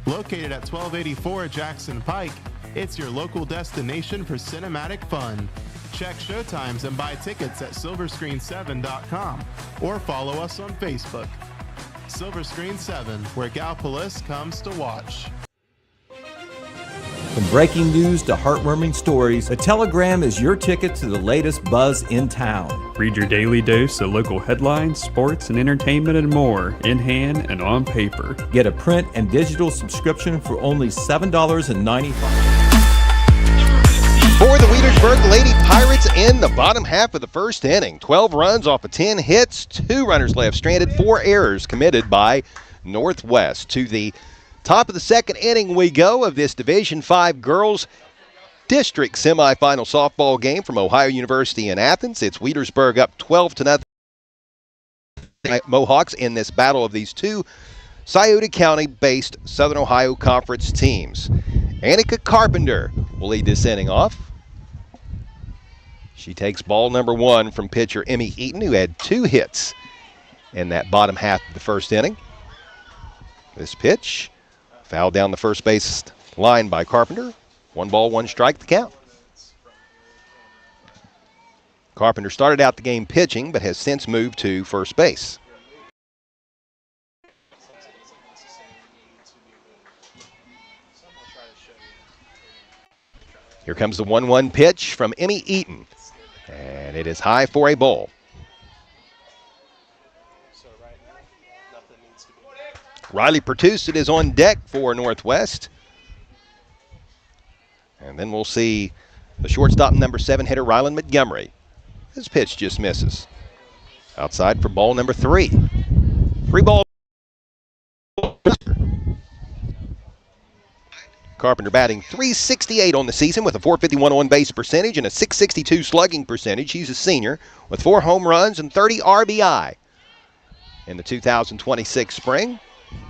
Located at 1284 Jackson Pike, it's your local destination for cinematic fun. Check showtimes and buy tickets at silverscreen7.com or follow us on Facebook. Silver Screen 7, where Gallipolis comes to watch. From breaking news to heartwarming stories, a telegram is your ticket to the latest buzz in town. Read your daily dose of local headlines, sports, and entertainment and more in hand and on paper. Get a print and digital subscription for only $7.95. For the Wheelersburg Lady Pirates in the bottom half of the first inning. 12 runs off of 10 hits, 2 runners left stranded, 4 errors committed by Northwest. To the top of the second inning we go of this Division V Girls District semifinal softball game from Ohio University in Athens. It's Wheelersburg up 12-0 Mohawks in this battle of these two Scioto County-based Southern Ohio Conference teams. Annika Carpenter will lead this inning off. She takes ball number 1 from pitcher Emmy Eaton, who had 2 hits in that bottom half of the first inning. This pitch fouled down the first base line by Carpenter. 1 ball, 1 strike, the count. Carpenter started out the game pitching, but has since moved to first base. Here comes the 1-1 pitch from Emmy Eaton, and it is high for a ball. Riley Pertussit is on deck for Northwest. And then we'll see the shortstop number 7 hitter Rylan Montgomery. His pitch just misses. Outside for ball number 3. 3 balls. Carpenter batting .368 on the season with a .451 on-base percentage and a .662 slugging percentage. He's a senior with 4 home runs and 30 RBI in the 2026 spring.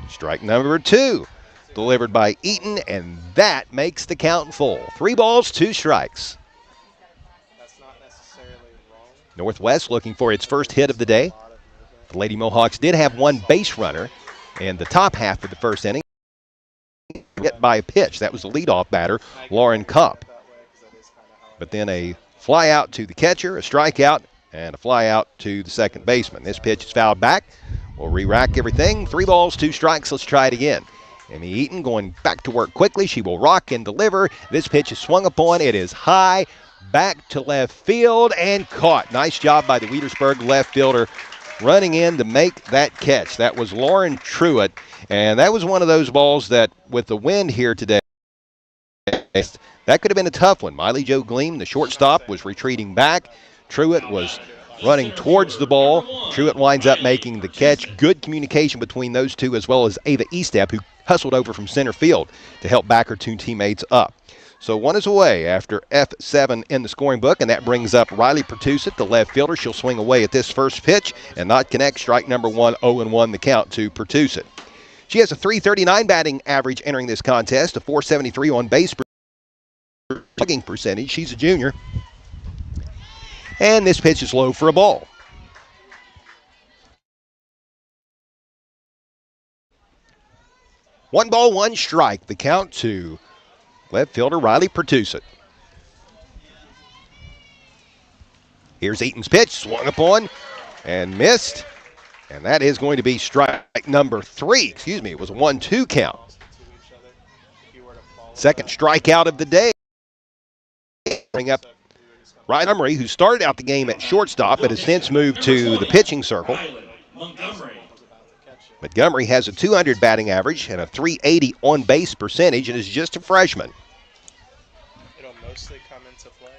Strike number 2 delivered by Eaton, and that makes the count full. 3 balls, 2 strikes. Northwest looking for its first hit of the day. The Lady Mohawks did have 1 base runner in the top half of the first inning. Hit by a pitch. That was the leadoff batter, Lauren Kopp. But then a fly out to the catcher, a strikeout, and a fly out to the second baseman. This pitch is fouled back. We'll re-rack everything. 3 balls, 2 strikes. Let's try it again. Emmy Eaton going back to work quickly. She will rock and deliver. This pitch is swung upon. It is high, back to left field, and caught. Nice job by the Wheelersburg left fielder running in to make that catch. That was Lauren Truitt, and that was one of those balls that, with the wind here today, that could have been a tough one. Miley Jo Gleam, the shortstop, was retreating back. Truitt was running towards the ball. Truitt winds up making the catch. Good communication between those two, as well as Ava Estep, who hustled over from center field to help back her 2 teammates up. So 1 is away after F7 in the scoring book, and that brings up Riley Pertussit, the left fielder. She'll swing away at this first pitch and not connect. Strike number 1, 0-1 the count to Pertussit. She has a .339 batting average entering this contest, a .473 on base slugging percentage. She's a junior. And this pitch is low for a ball. One ball, 1 strike. The count to left fielder Riley Pertussit. Here's Eaton's pitch, swung upon and missed. And that is going to be strike number 3. Excuse me, it was a 1-2 count. Second strikeout of the day. Bring up Ryan Montgomery, who started out the game at shortstop but has since moved to the pitching circle. Montgomery has a 200 batting average and a 380 on-base percentage and is just a freshman. It'll mostly come into play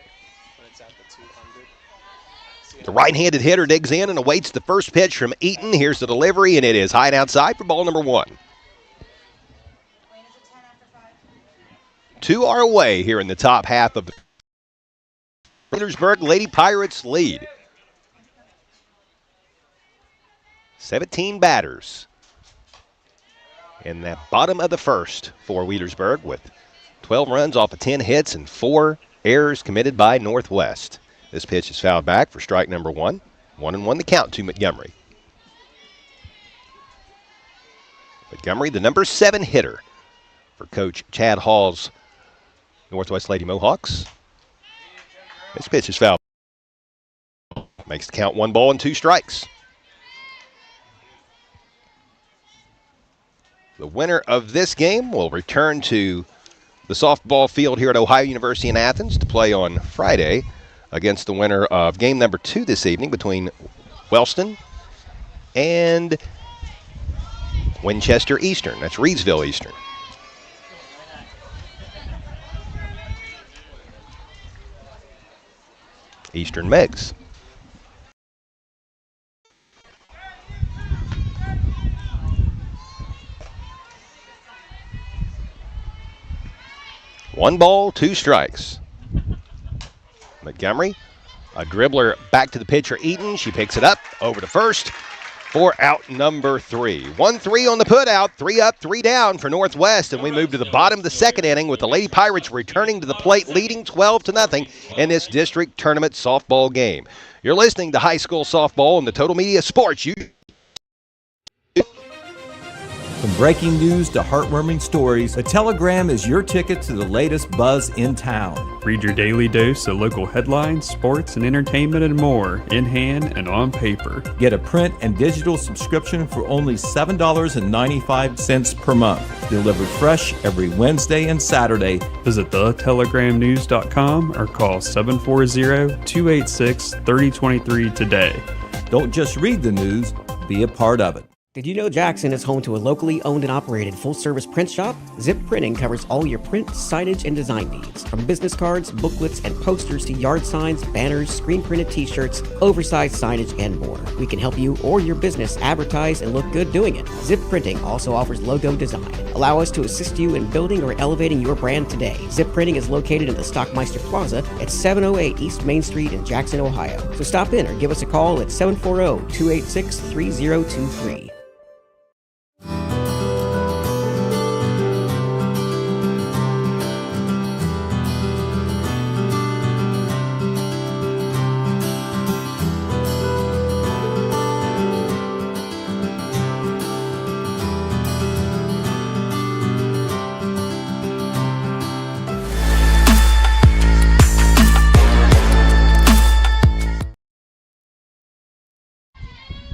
when it's at the 200. The right-handed hitter digs in and awaits the first pitch from Eaton. Here's the delivery, and it is high and outside for ball number 1. 2 are away here in the top half of the Wheelersburg Lady Pirates lead. 17 batters in that bottom of the first for Wheelersburg, with 12 runs off of 10 hits and 4 errors committed by Northwest. This pitch is fouled back for strike number 1. 1-1 the count to Montgomery. Montgomery, the number 7 hitter for Coach Chad Hall's Northwest Lady Mohawks. This pitch is fouled. Makes the count 1 ball and 2 strikes. The winner of this game will return to the softball field here at Ohio University in Athens to play on Friday against the winner of game number 2 this evening between Wellston and Winchester Eastern. That's Reedsville Eastern. Eastern Megs. One ball, 2 strikes. Montgomery, a dribbler back to the pitcher, Eaton. She picks it up over to first for out number 3. 1-3 on the put out, 3 up, 3 down for Northwest, and we move to the bottom of the second inning with the Lady Pirates returning to the plate, leading 12-0 in this district tournament softball game. You're listening to high school softball on the Total Media Sports. From breaking news to heartwarming stories, the Telegram is your ticket to the latest buzz in town. Read your daily dose of local headlines, sports, and entertainment and more in hand and on paper. Get a print and digital subscription for only $7.95 per month. Delivered fresh every Wednesday and Saturday. Visit thetelegramnews.com or call 740-286-3023 today. Don't just read the news, be a part of it. Did you know Jackson is home to a locally owned and operated full-service print shop? Zip Printing covers all your print, signage, and design needs. From business cards, booklets, and posters to yard signs, banners, screen-printed t-shirts, oversized signage, and more. We can help you or your business advertise and look good doing it. Zip Printing also offers logo design. Allow us to assist you in building or elevating your brand today. Zip Printing is located in the Stockmeister Plaza at 708 East Main Street in Jackson, Ohio. So stop in or give us a call at 740-286-3023.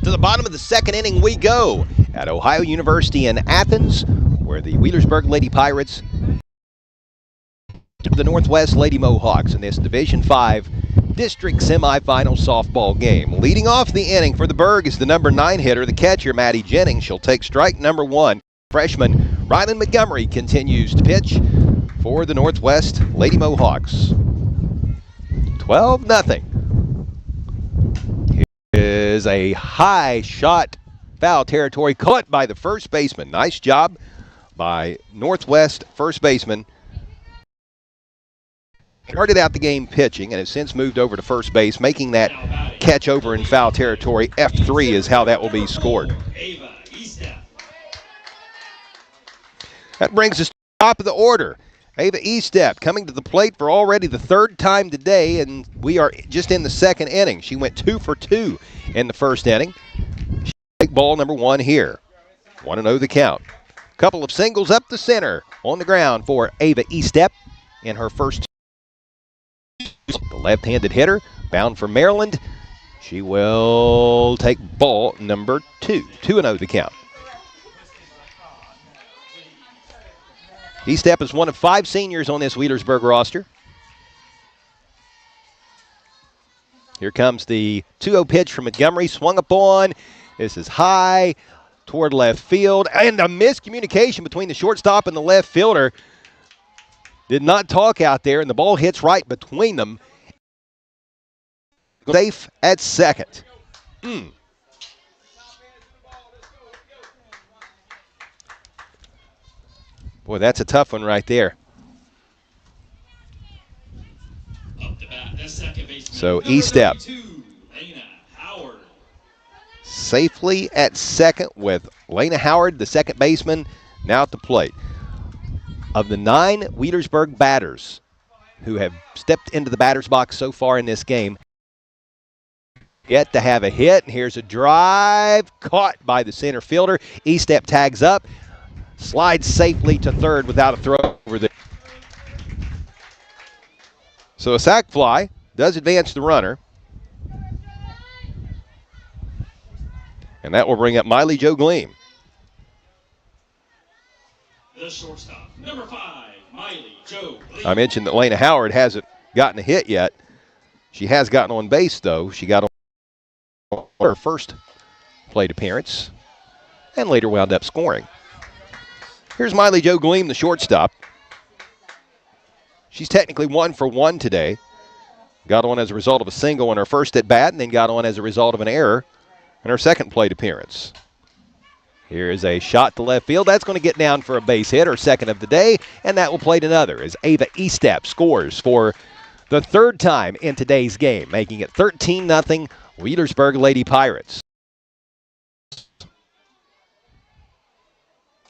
To the bottom of the second inning we go at Ohio University in Athens, where the Wheelersburg Lady Pirates to the Northwest Lady Mohawks in this Division 5 district semifinal softball game. Leading off the inning for the Berg is the number 9 hitter, the catcher, Maddie Jennings. She'll take strike number 1. Freshman Rylan Montgomery continues to pitch for the Northwest Lady Mohawks. 12-0. Is a high shot, foul territory, caught by the first baseman. Nice job by Northwest first baseman. Started out the game pitching and has since moved over to first base, making that catch over in foul territory. F3 is how that will be scored. That brings us to the top of the order. Ava Estep coming to the plate for already the 3rd time today, and we are just in the second inning. She went 2 for 2 in the first inning. She'll take ball number 1 here. 1-0 the count. Couple of singles up the center on the ground for Ava Estep in her first. The left-handed hitter bound for Maryland. She will take ball number 2. 2-0 the count. Estep is one of 5 seniors on this Wheelersburg roster. Here comes the 2-0 pitch from Montgomery. Swung up on. This is high toward left field. And a miscommunication between the shortstop and the left fielder. Did not talk out there, and the ball hits right between them. Safe at second. Boy, that's a tough one right there. So E-step safely at second with Lena Howard, the second baseman, now at the plate. Of the 9 Wheelersburg batters who have stepped into the batter's box so far in this game, yet to have a hit. And here's a drive caught by the center fielder. E-step tags up, slides safely to third without a throw over there. So a sac fly does advance the runner. And that will bring up Miley Jo Gleam. The shortstop, number 5, Miley Jo Gleam. I mentioned that Lena Howard hasn't gotten a hit yet. She has gotten on base, though. She got on her first plate appearance and later wound up scoring. Here's Miley Jo Gleam, the shortstop. She's technically 1 for 1 today. Got on as a result of a single in her first at bat, and then got on as a result of an error in her second plate appearance. Here is a shot to left field. That's going to get down for a base hit, her second of the day, and that will plate another as Ava E-step scores for the third time in today's game, making it 13-0 Wheelersburg Lady Pirates.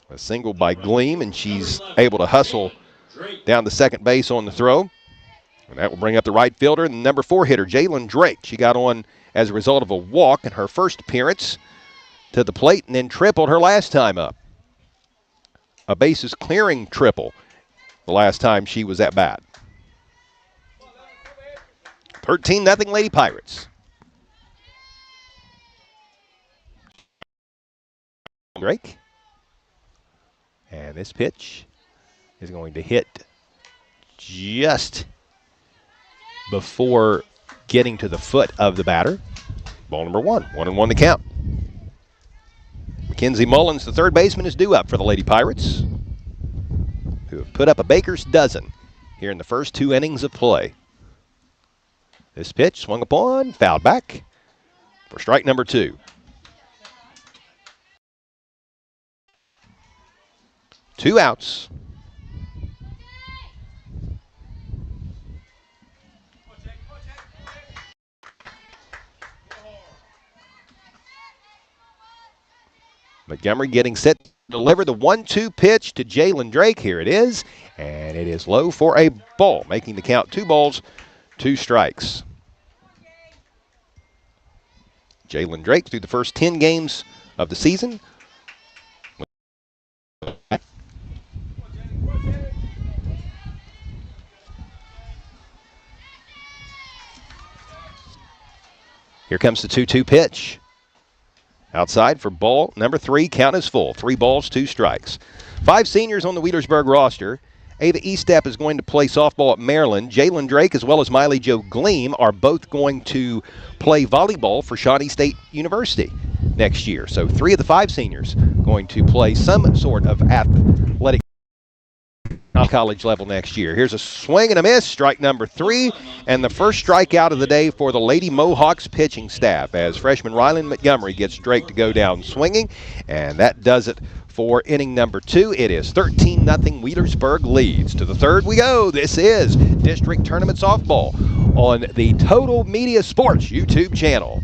A single by Gleam, and she's able to hustle down the second base on the throw. And that will bring up the right fielder, the number 4 hitter, Jalen Drake. She got on as a result of a walk in her first appearance to the plate and then tripled her last time up. A bases clearing triple the last time she was at bat. 13-0 Lady Pirates. Drake. And this pitch is going to hit just before getting to the foot of the batter. Ball number 1, 1-1 the count. Mackenzie Mullins, the third baseman, is due up for the Lady Pirates, who have put up a baker's dozen here in the first 2 innings of play. This pitch swung upon, fouled back for strike number 2. Two outs. Montgomery getting set to deliver the 1-2 pitch to Jalen Drake. Here it is, and it is low for a ball, making the count 2 balls, 2 strikes. Jalen Drake through the first 10 games of the season. Here comes the 2-2 pitch. Outside for ball number 3. Count is full. 3 balls, 2 strikes. 5 seniors on the Wheelersburg roster. Ava E-step is going to play softball at Maryland. Jalen Drake as well as Miley Jo Gleam are both going to play volleyball for Shawnee State University next year. So 3 of the 5 seniors going to play some sort of athletic college level next year. Here's a swing and a miss, strike number 3, and the first strikeout of the day for the Lady Mohawks pitching staff as freshman Rylan Montgomery gets Drake to go down swinging, and that does it for inning number 2. It is 13-0 Wheelersburg leads. To the third we go. This is District Tournament Softball on the Total Media Sports YouTube channel.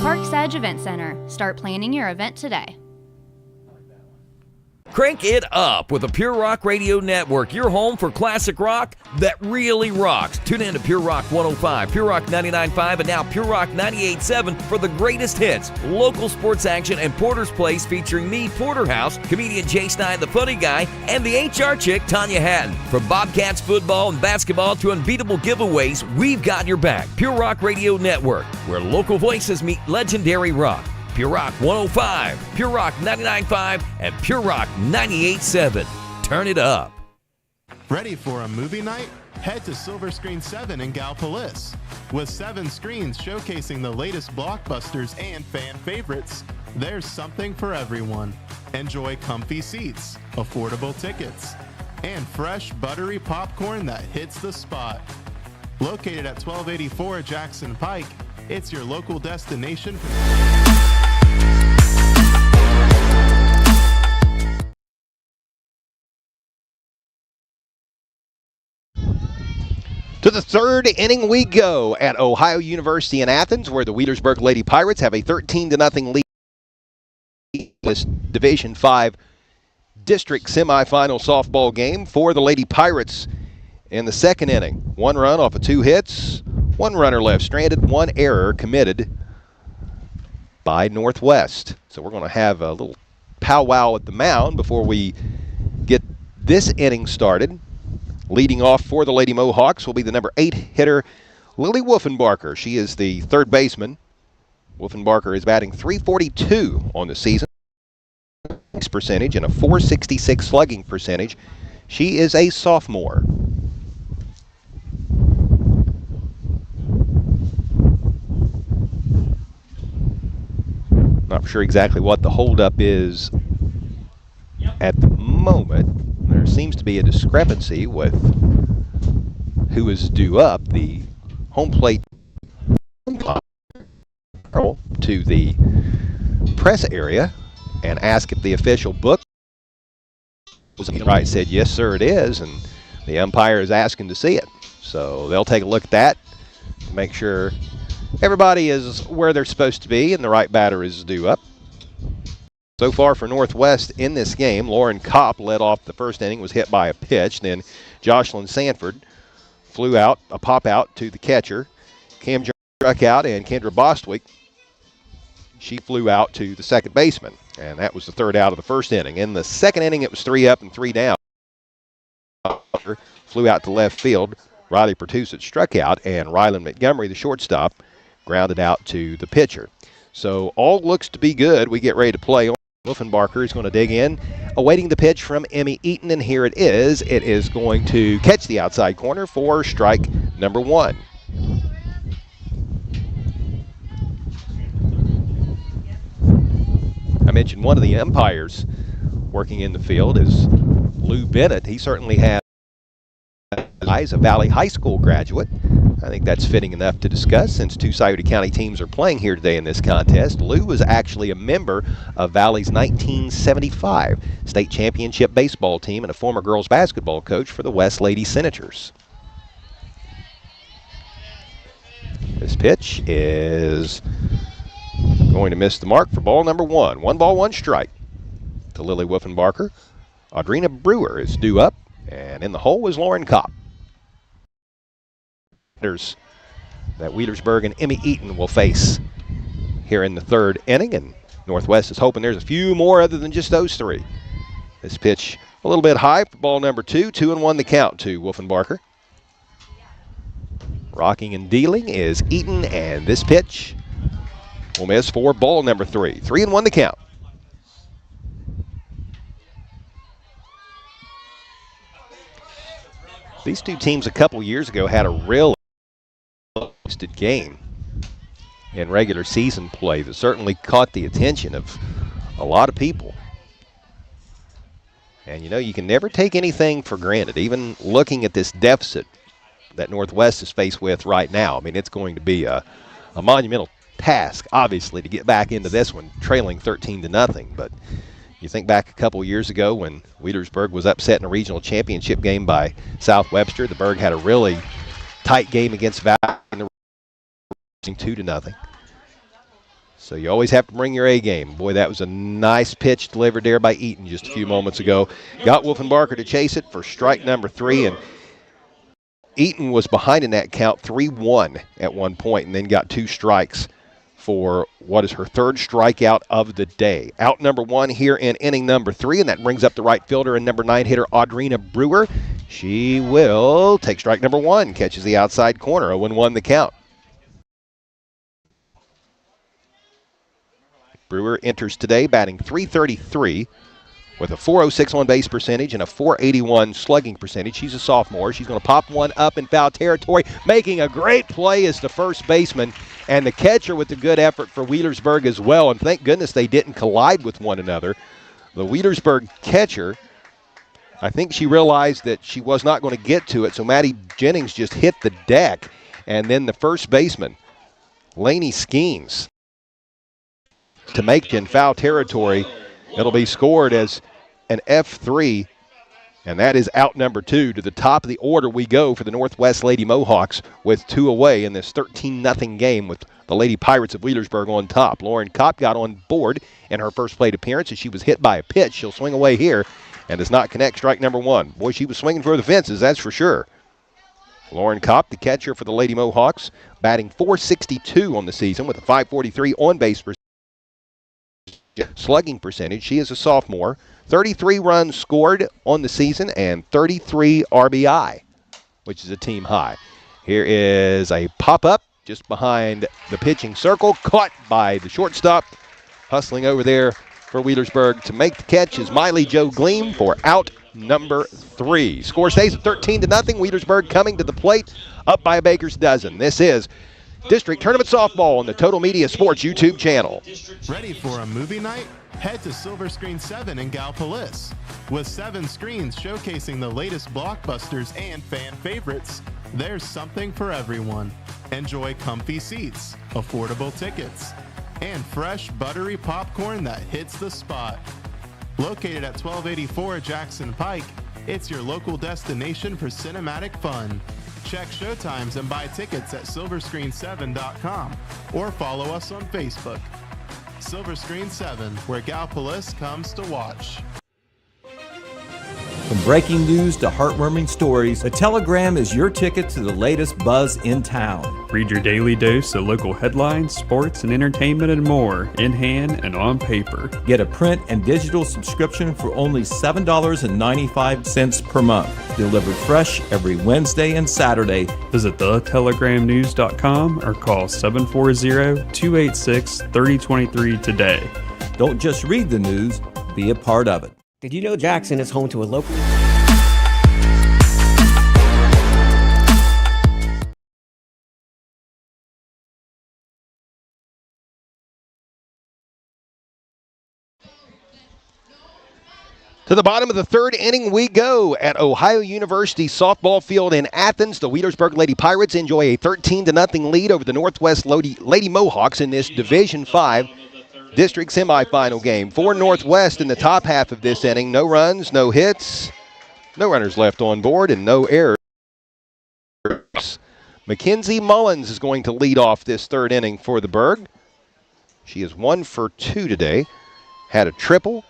Parks Edge Event Center. Start planning your event today. Crank it up with the Pure Rock Radio Network, your home for classic rock that really rocks. Tune in to Pure Rock 105, Pure Rock 99.5, and now Pure Rock 98.7 for the greatest hits, local sports action, and Porter's Place featuring me, Porterhouse, comedian Jay Stein, the funny guy, and the HR chick, Tanya Hatton. From Bobcats football and basketball to unbeatable giveaways, we've got your back. Pure Rock Radio Network, where local voices meet legendary rock. Pure Rock 105, Pure Rock 99.5, and Pure Rock 98.7. Turn it up. Ready for a movie night? Head to Silver Screen 7 in Gallipolis. With 7 screens showcasing the latest blockbusters and fan favorites, there's something for everyone. Enjoy comfy seats, affordable tickets, and fresh buttery popcorn that hits the spot. Located at 1284 Jackson Pike, it's your local destination. To the third inning we go at Ohio University in Athens, where the Wheelersburg Lady Pirates have a 13-0 lead in this Division V district semifinal softball game for the Lady Pirates in the second inning. 1 run off of 2 hits, 1 runner left stranded, 1 error committed by Northwest. So we're going to have a little powwow at the mound before we get this inning started. Leading off for the Lady Mohawks will be the number 8 hitter, Lily Wolfenbarker. She is the third baseman. Wolfenbarker is batting .342 on the season. Percentage and a .466 slugging percentage. She is a sophomore. Not sure exactly what the holdup is at the moment. There seems to be a discrepancy with who is due up. The home plate to the press area and ask if the official book was right. Said yes, sir, it is, and the umpire is asking to see it. So they'll take a look at that to make sure everybody is where they're supposed to be and the right batter is due up. So far for Northwest in this game, Lauren Kopp led off the first inning, was hit by a pitch. Then Jocelyn Sanford flew out, a pop out to the catcher. Cam struck out, and Kendra Bostwick, she flew out to the second baseman. And that was the third out of the first inning. In the second inning, it was 3 up and 3 down. Flew out to left field. Riley Pertussit struck out, and Rylan Montgomery, the shortstop, grounded out to the pitcher. So all looks to be good. We get ready to play. Wolfenbarker is going to dig in, awaiting the pitch from Emmy Eaton, and here it is. It is going to catch the outside corner for strike number 1. I mentioned one of the umpires working in the field is Lou Bennett. He certainly has eyes, a Valley High School graduate. I think that's fitting enough to discuss since 2 Scioto County teams are playing here today in this contest. Lou was actually a member of Valley's 1975 state championship baseball team and a former girls basketball coach for the West Lady Senators. This pitch is going to miss the mark for ball number 1. 1 ball, 1 strike to Lily Wolfenbarker. Audrina Brewer is due up, and in the hole is Lauren Kopp. That Wheelersburg and Emmy Eaton will face here in the third inning, and Northwest is hoping there's a few more other than just those 3. This pitch a little bit high for ball number 2. 2-1 the count to Wolfenbarker. Rocking and dealing is Eaton, and this pitch will miss for ball number 3. 3-1 the count. These two teams a couple years ago had a real game in regular season play that certainly caught the attention of a lot of people. And you know, you can never take anything for granted, even looking at this deficit that Northwest is faced with right now. I mean, it's going to be a monumental task, obviously, to get back into this one, trailing 13-0. But you think back a couple years ago when Wheelersburg was upset in a regional championship game by South Webster. The Berg had a really tight game against Valley in the 2-0. So you always have to bring your A game. Boy, that was a nice pitch delivered there by Eaton just a few moments ago. Got Wolfenbarger to chase it for strike number 3, and Eaton was behind in that count 3-1 at one point, and then got 2 strikes for what is her 3rd strikeout of the day. Out number 1 here in inning number 3, and that brings up the right fielder and number 9 hitter Audrina Brewer. She will take strike number 1, catches the outside corner, 0-1 the count. Brewer enters today batting .333 with a .406 on-base percentage and a .481 slugging percentage. She's a sophomore. She's going to pop one up in foul territory. Making a great play is the first baseman and the catcher with a good effort for Wheelersburg as well. And thank goodness they didn't collide with one another. The Wheelersburg catcher, I think she realized that she was not going to get to it, so Maddie Jennings just hit the deck. And then the first baseman, Laney Skeens, to make in foul territory. It'll be scored as an F3, and that is out number 2. To the top of the order we go for the Northwest Lady Mohawks with 2 away in this 13-0 game with the Lady Pirates of Wheelersburg on top. Lauren Kopp got on board in her first plate appearance as she was hit by a pitch. She'll swing away here and does not connect strike number 1. Boy, she was swinging for the fences, that's for sure. Lauren Kopp, the catcher for the Lady Mohawks, batting .462 on the season with a .543 on-base percentage. Slugging percentage. She is a sophomore. 33 runs scored on the season and 33 RBI, which is a team high. Here is a pop-up just behind the pitching circle, caught by the shortstop. Hustling over there for Wheelersburg to make the catch is Miley Jo Gleam for out number 3. Score stays at 13-0. Wheelersburg coming to the plate, up by a baker's dozen. This is District Tournament Softball on the Total Media Sports YouTube channel. Ready for a movie night? Head to Silver Screen 7 in Gallipolis. With 7 screens showcasing the latest blockbusters and fan favorites, there's something for everyone. Enjoy comfy seats, affordable tickets, and fresh buttery popcorn that hits the spot. Located at 1284 Jackson Pike, it's your local destination for cinematic fun. Check showtimes and buy tickets at silverscreen7.com or follow us on Facebook. Silver Screen 7, where Gallipolis comes to watch. From breaking news to heartwarming stories, the Telegram is your ticket to the latest buzz in town. Read your daily dose of local headlines, sports, and entertainment and more in hand and on paper. Get a print and digital subscription for only $7.95 per month. Delivered fresh every Wednesday and Saturday. Visit thetelegramnews.com or call 740-286-3023 today. Don't just read the news, be a part of it. Did you know Jackson is home to a local... To the bottom of the 3rd inning we go at Ohio University softball field in Athens. The Wheelersburg Lady Pirates enjoy a 13-0 lead over the Northwest Lady Mohawks in this Division 5 district semifinal game. For Northwest in the top half of this inning, no runs, no hits, no runners left on board, and no errors. Mackenzie Mullins is going to lead off this 3rd inning for the Berg. She is 1 for 2 today. Had a triple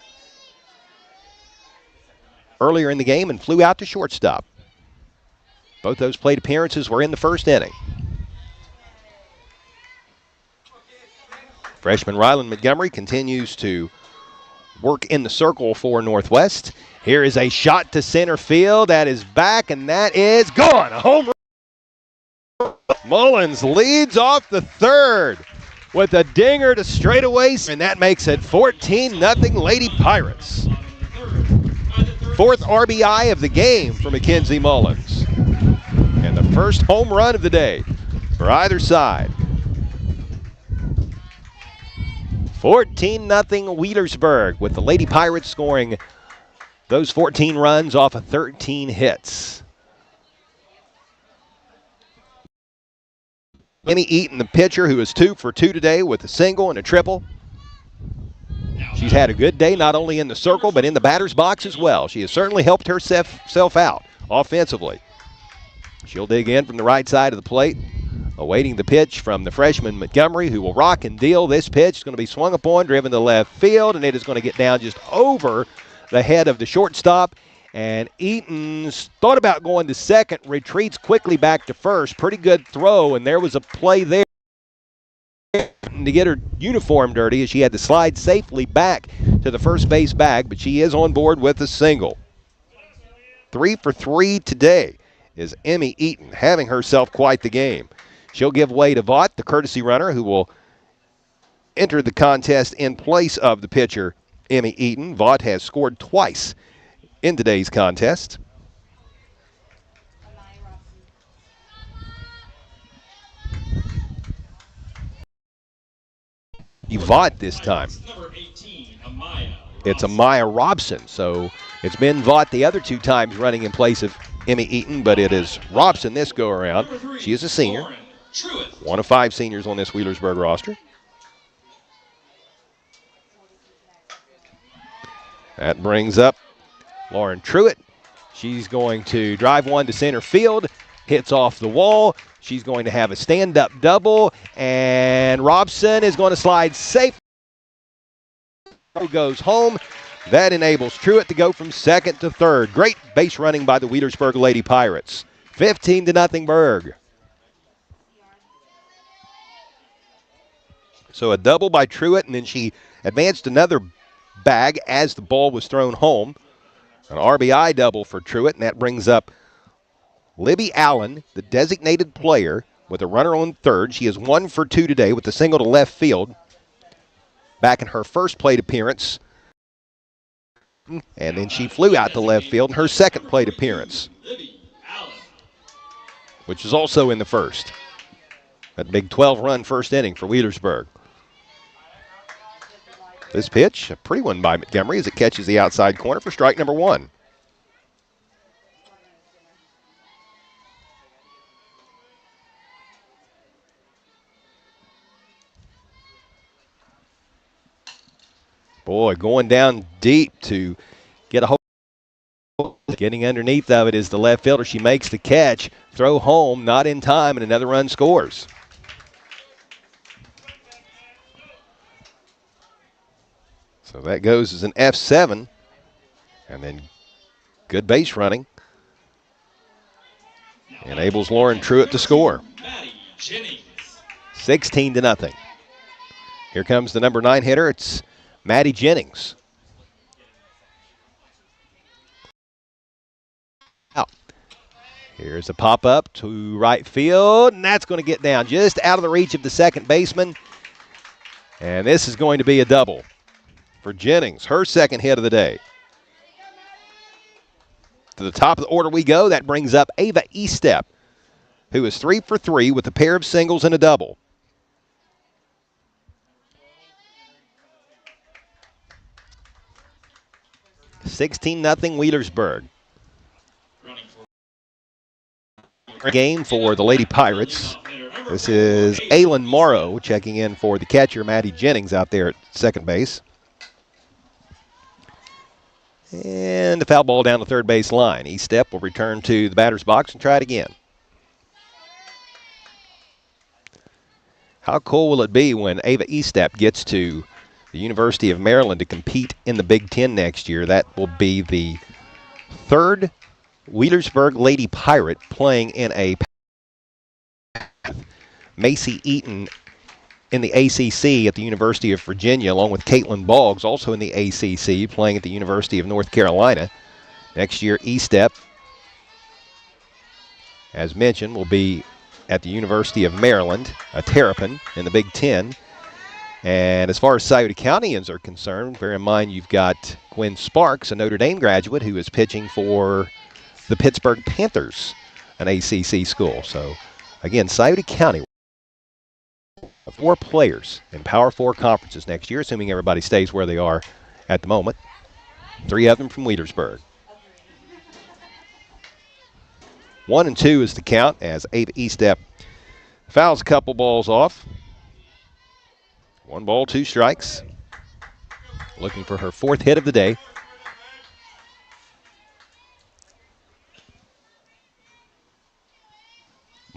earlier in the game and flew out to shortstop. Both those plate appearances were in the 1st inning. Freshman Rylan Montgomery continues to work in the circle for Northwest. Here is a shot to center field. That is back, and that is gone. A home run. Mullins leads off the 3rd with a dinger to straightaway, and that makes it 14-0 Lady Pirates. 4th RBI of the game for Mackenzie Mullins. And the first home run of the day for either side. 14-0 Wheelersburg, with the Lady Pirates scoring those 14 runs off of 13 hits. Jenny Eaton, the pitcher, who is 2 for 2 today with a single and a triple. She's had a good day not only in the circle but in the batter's box as well. She has certainly helped herself out offensively. She'll dig in from the right side of the plate. awaiting the pitch from the freshman Montgomery, who will rock and deal. This pitch is going to be swung upon, driven to left field, and it is going to get down just over the head of the shortstop. And Eaton's thought about going to second, retreats quickly back to first. Pretty good throw, and there was a play there to get her uniform dirty as she had to slide safely back to the first base bag, but she is on board with a single. 3 for 3 today is Emmy Eaton, having herself quite the game. She'll give way to Vaught, the courtesy runner, who will enter the contest in place of the pitcher, Emmy Eaton. Vaught has scored twice in today's contest. Vaught this time. It's Amaya Robson, so it's been Vaught the other 2 times running in place of Emmy Eaton, but it is Robson this go-around. She is a senior, one of 5 seniors on this Wheelersburg roster. That brings up Lauren Truitt. She's going to drive one to center field, hits off the wall. She's going to have a stand-up double, and Robson is going to slide safe. Goes home. That enables Truitt to go from second to third. Great base running by the Wheelersburg Lady Pirates. 15-0 Berg. So a double by Truitt, and then she advanced another bag as the ball was thrown home. An RBI double for Truitt, and that brings up Libby Allen, the designated player, with a runner on third. She is 1 for 2 today with a single to left field. Back in her first plate appearance. And then she flew out to left field in her second plate appearance, which is also in the first. That big 12-run first inning for Wheelersburg. This pitch, a pretty one by Montgomery as it catches the outside corner for strike number 1. Boy, going down deep to get a hold. Getting underneath of it is the left fielder. She makes the catch. Throw home, not in time, and another run scores. So that goes as an F7. And then good base running enables Lauren Truitt to score. 16-0. Here comes the number 9 hitter. It's Maddie Jennings. Out. Here's a pop-up to right field, and that's going to get down just out of the reach of the second baseman. And this is going to be a double for Jennings, her second hit of the day. To the top of the order we go. That brings up Ava Estep, who is 3 for 3 with a pair of singles and a double. $16-0 Wheelersburg. Game for the Lady Pirates. This is Aylin Morrow checking in for the catcher, Maddie Jennings, out there at second base. And the foul ball down the third base line. Estep will return to the batter's box and try it again. How cool will it be when Ava Estep gets to the University of Maryland to compete in the Big Ten next year? That will be the 3rd Wheelersburg Lady Pirate playing in a Macy Eaton in the ACC at the University of Virginia, along with Caitlin Boggs, also in the ACC, playing at the University of North Carolina. Next year, Estep, as mentioned, will be at the University of Maryland, a Terrapin in the Big Ten. And as far as Scioto Countyans are concerned, bear in mind you've got Gwen Sparks, a Notre Dame graduate, who is pitching for the Pittsburgh Panthers, an ACC school. So, again, Scioto County, 4 players in Power 4 conferences next year, assuming everybody stays where they are at the moment. 3 of them from Wheelersburg. 1-2 is the count as Ava Estep fouls a couple balls off. 1 ball, 2 strikes. Looking for her 4th hit of the day.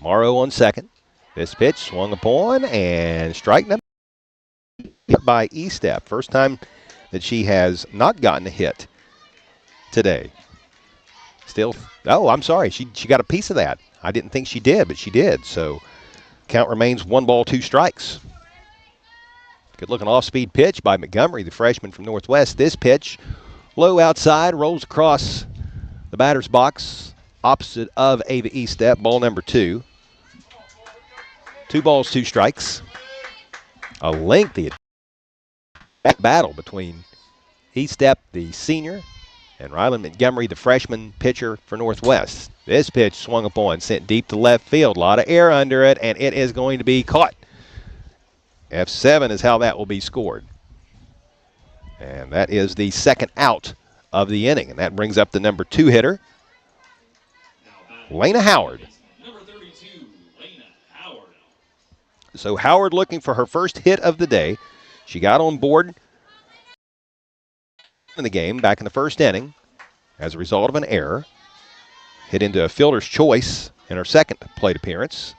Morrow on second. This pitch swung upon and strike number hit by Estep. First time that she has not gotten a hit today. Still, oh, I'm sorry. She got a piece of that. I didn't think she did, but she did. So count remains 1 ball, 2 strikes. Good looking off-speed pitch by Montgomery, the freshman from Northwest. This pitch, low outside, rolls across the batter's box opposite of Ava Estep, ball number 2. 2 balls, 2 strikes. A lengthy battle between Estep, the senior, and Rylan Montgomery, the freshman pitcher for Northwest. This pitch swung upon, sent deep to left field. A lot of air under it, and it is going to be caught. F7 is how that will be scored. And that is the second out of the inning, and that brings up the number 2 hitter, Lena Howard. Number 32, Lena Howard. So Howard looking for her first hit of the day. She got on board in the game back in the first inning as a result of an error. Hit into a fielder's choice in her second plate appearance.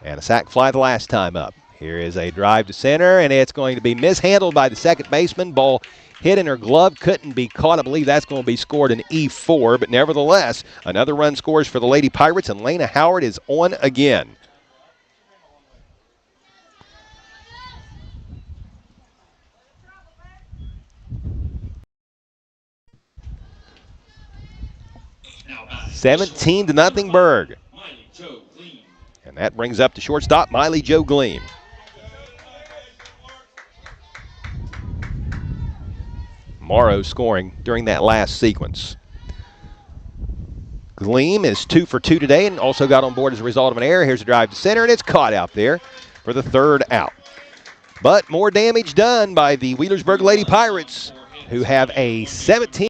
And a sac fly the last time up. Here is a drive to center, and it's going to be mishandled by the second baseman. Ball hit in her glove, couldn't be caught. I believe that's going to be scored in E4, but nevertheless, another run scores for the Lady Pirates, and Lena Howard is on again. Now batting. 17-0 Berg. And that brings up the shortstop, Miley Jo Gleam. Morrow scoring during that last sequence. Gleam is 2 for 2 today and also got on board as a result of an error. Here's a drive to center, and it's caught out there for the third out. But more damage done by the Wheelersburg Lady Pirates, who have a 17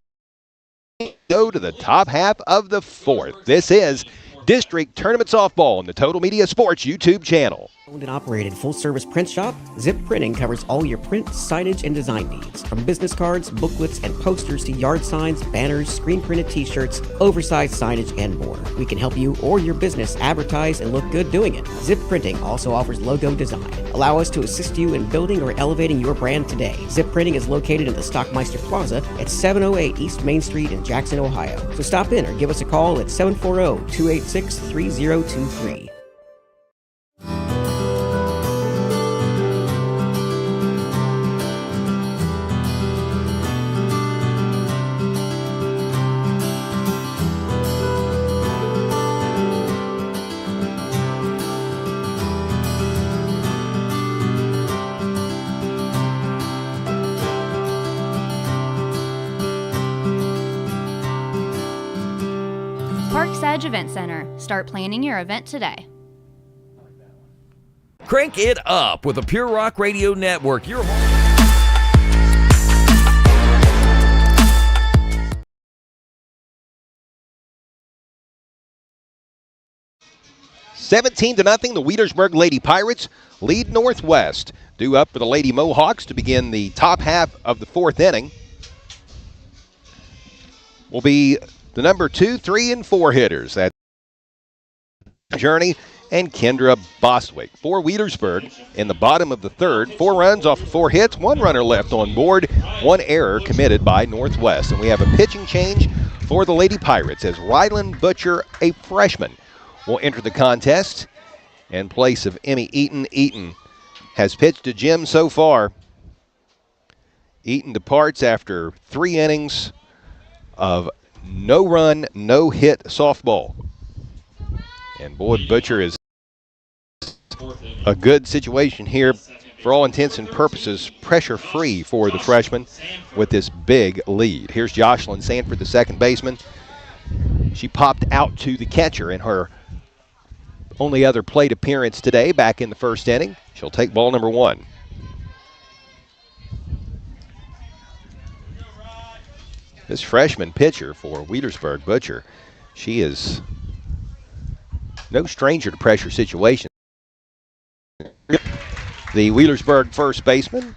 go to the top half of the 4th. This is District Tournament Softball on the Total Media Sports YouTube channel. Owned and operated full-service print shop, Zip Printing covers all your print, signage, and design needs. From business cards, booklets, and posters to yard signs, banners, screen-printed t-shirts, oversized signage, and more. We can help you or your business advertise and look good doing it. Zip Printing also offers logo design. Allow us to assist you in building or elevating your brand today. Zip Printing is located in the Stockmeister Plaza at 708 East Main Street in Jackson, Ohio. So stop in or give us a call at 740-286-3023. Parks Edge Event Center. Start planning your event today. Crank it up with the Pure Rock Radio Network. Your home. $17-0, the Wheelersburg Lady Pirates lead Northwest. Due up for the Lady Mohawks to begin the top half of the 4th inning will be the number 2, 3, and 4 hitters. That's Journey and Kendra Bostwick. For Wheelersburg in the bottom of the 3rd, 4 runs off of 4 hits, 1 runner left on board, 1 error committed by Northwest. And we have a pitching change for the Lady Pirates as Rylan Butcher, a freshman, will enter the contest in place of Emmy Eaton. Eaton has pitched a gem so far. Eaton departs after 3 innings of no run, no hit softball. And boy, Butcher is a good situation here. For all intents and purposes, pressure-free for the freshman with this big lead. Here's Jocelyn Sanford, the second baseman. She popped out to the catcher in her only other plate appearance today back in the first inning. She'll take ball number 1. This freshman pitcher for Wheelersburg, Butcher, she is no stranger to pressure situations. The Wheelersburg first baseman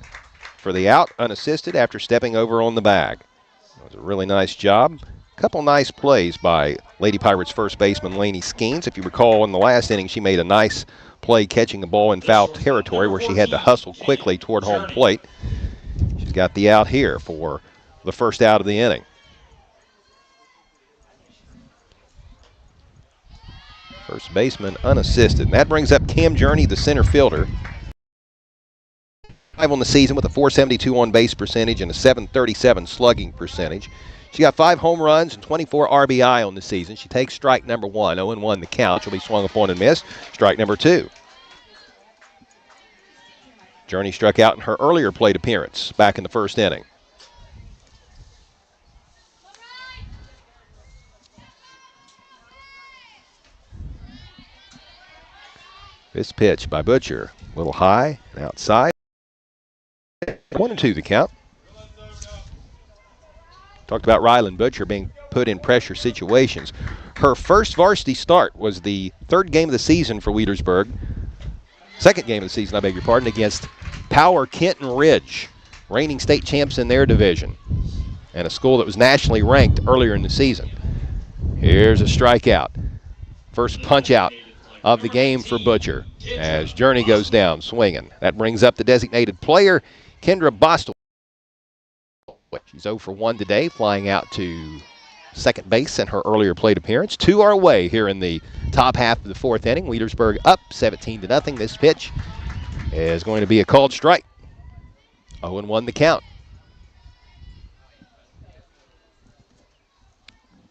for the out, unassisted after stepping over on the bag. That was a really nice job. Couple nice plays by Lady Pirates first baseman Lainey Skeens. If you recall, in the last inning, she made a nice play catching a ball in foul territory where she had to hustle quickly toward home plate. She's got the out here for the first out of the inning. First baseman unassisted. And that brings up Cam Journey, the center fielder. 5 on the season with a .472 on base percentage and a .737 slugging percentage. She got 5 home runs and 24 RBI on the season. She takes strike number 1, 0-1 the count. She'll be swung upon and missed. Strike number 2. Journey struck out in her earlier plate appearance back in the first inning. This pitch by Butcher, a little high and outside. 1-2 the count. Talked about Ryland Butcher being put in pressure situations. Her first varsity start was the 3rd game of the season for Wheelersburg. 2nd game of the season, I beg your pardon, against Power Kenton Ridge, reigning state champs in their division, and a school that was nationally ranked earlier in the season. Here's a strikeout. First punch out of the game for Butcher as Journey goes down swinging. That brings up the designated player, Kendra Bostel. She's 0 for 1 today, flying out to second base in her earlier plate appearance. 2 are away here in the top half of the 4th inning. Wheelersburg up 17-0. This pitch is going to be a called strike. 0-1 the count.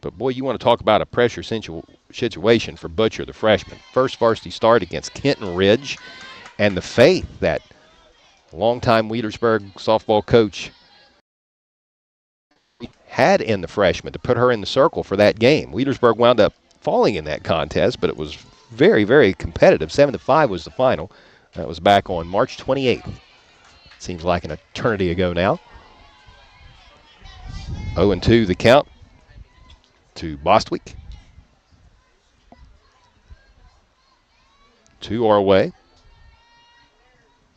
But boy, you want to talk about a pressure situation for Butcher, the freshman. First varsity start against Kenton Ridge, and the faith that longtime Wheelersburg softball coach had in the freshman to put her in the circle for that game. Wheelersburg wound up falling in that contest, but it was very, very competitive. 7-5 was the final. That was back on March 28th. Seems like an eternity ago now. 0-2 the count to Bostwick. 2 are away.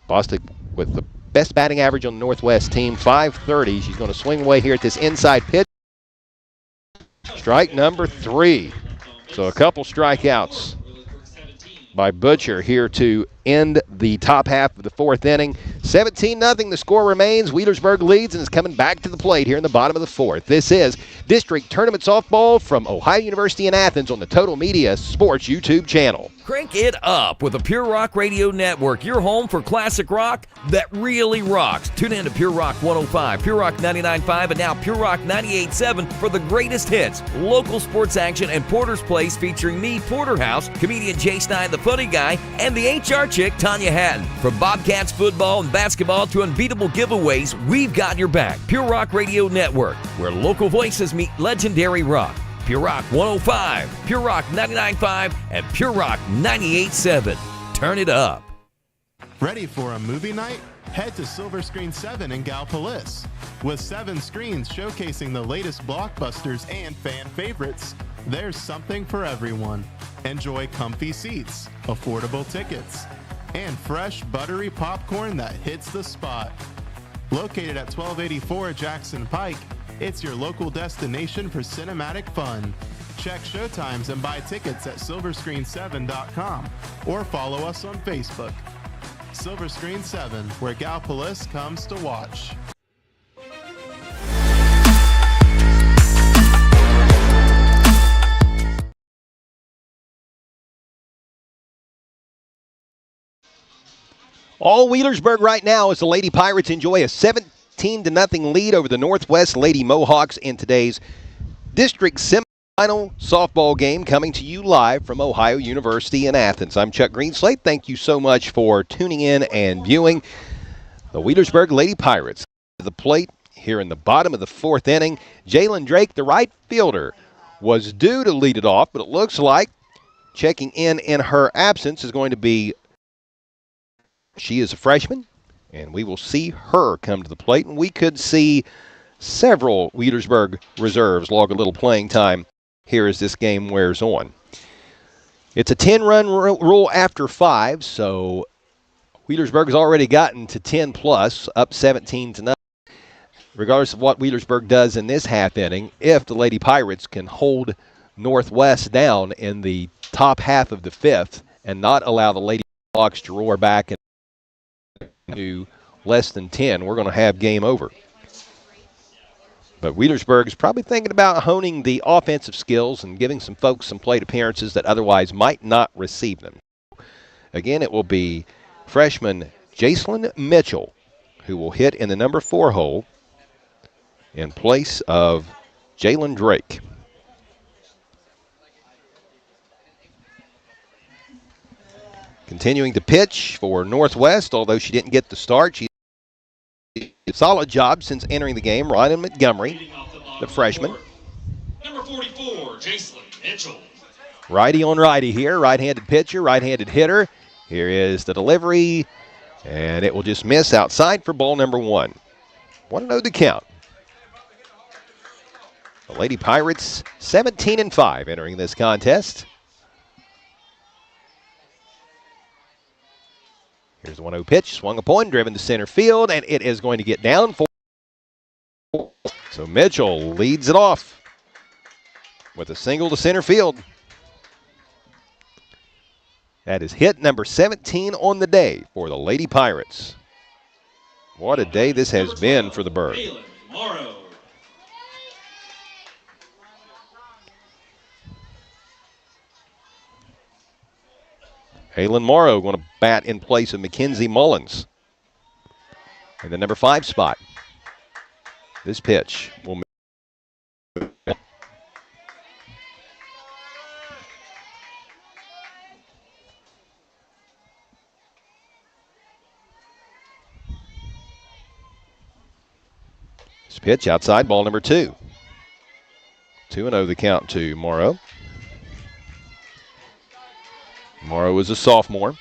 Bostwick with the best batting average on the Northwest team, .530. She's going to swing away here at this inside pitch. Strike number 3. So a couple strikeouts by Butcher here to end the top half of the 4th inning. 17-0 the score remains. Wheelersburg leads and is coming back to the plate here in the bottom of the 4th. This is District Tournament Softball from Ohio University in Athens on the Total Media Sports YouTube channel. Crank it up with the Pure Rock Radio Network, your home for classic rock that really rocks. Tune in to Pure Rock 105, Pure Rock 99.5, and now Pure Rock 98.7 for the greatest hits, local sports action, and Porter's Place featuring me, Porterhouse, comedian Jay Stein, the funny guy, and the HR chick, Tanya Hatton. From Bobcats football and basketball to unbeatable giveaways, we've got your back. Pure Rock Radio Network, where local voices meet legendary rock. Pure Rock 105, Pure Rock 99.5, and Pure Rock 98.7. Turn it up. Ready for a movie night? Head to Silver Screen 7 in Gallipolis. With 7 screens showcasing the latest blockbusters and fan favorites, there's something for everyone. Enjoy comfy seats, affordable tickets, and fresh, buttery popcorn that hits the spot. Located at 1284 Jackson Pike, it's your local destination for cinematic fun. Check showtimes and buy tickets at silverscreen7.com or follow us on Facebook. Silver Screen 7, where Gallipolis comes to watch. All Wheelersburg right now as the Lady Pirates enjoy a 17-0 lead over the Northwest Lady Mohawks in today's district semifinal softball game, coming to you live from Ohio University in Athens. I'm Chuck Greenslade. Thank you so much for tuning in and viewing the Wheelersburg Lady Pirates. To the plate here in the bottom of the 4th inning, Jalen Drake, the right fielder, was due to lead it off, but it looks like checking in her absence is going to be, she is a freshman, and we will see her come to the plate, and we could see several Wheelersburg reserves log a little playing time here as this game wears on. It's a 10-run rule after 5, so Wheelersburg has already gotten to 10 plus, up 17-0. regardless of what Wheelersburg does in this half inning, if the Lady Pirates can hold Northwest down in the top half of the fifth and not allow the Lady Mohawks to roar back into less than 10, we're going to have game over. But Wheelersburg is probably thinking about honing the offensive skills and giving some folks some plate appearances that otherwise might not receive them. Again, it will be freshman Jacelyn Mitchell who will hit in the number 4 hole in place of Jalen Drake. Continuing to pitch for Northwest, although she didn't get the start. She did a solid job since entering the game. Ryan Montgomery, the freshman. Number 44, Jacelyn Mitchell. Righty on righty here. Right-handed pitcher, right-handed hitter. Here is the delivery, and it will just miss outside for ball number 1. 1-0 the count. The Lady Pirates 17-5 entering this contest. Here's the 1-0 pitch, swung a point, driven to center field, and it is going to get down for. So Mitchell leads it off with a single to center field. That is hit number 17 on the day for the Lady Pirates. What a day this has been for the Bird. Halen Morrow going to bat in place of Mackenzie Mullins in the number 5 spot. This pitch will. This pitch outside, ball number 2. 2-0 the count to Morrow. Morrow is a sophomore.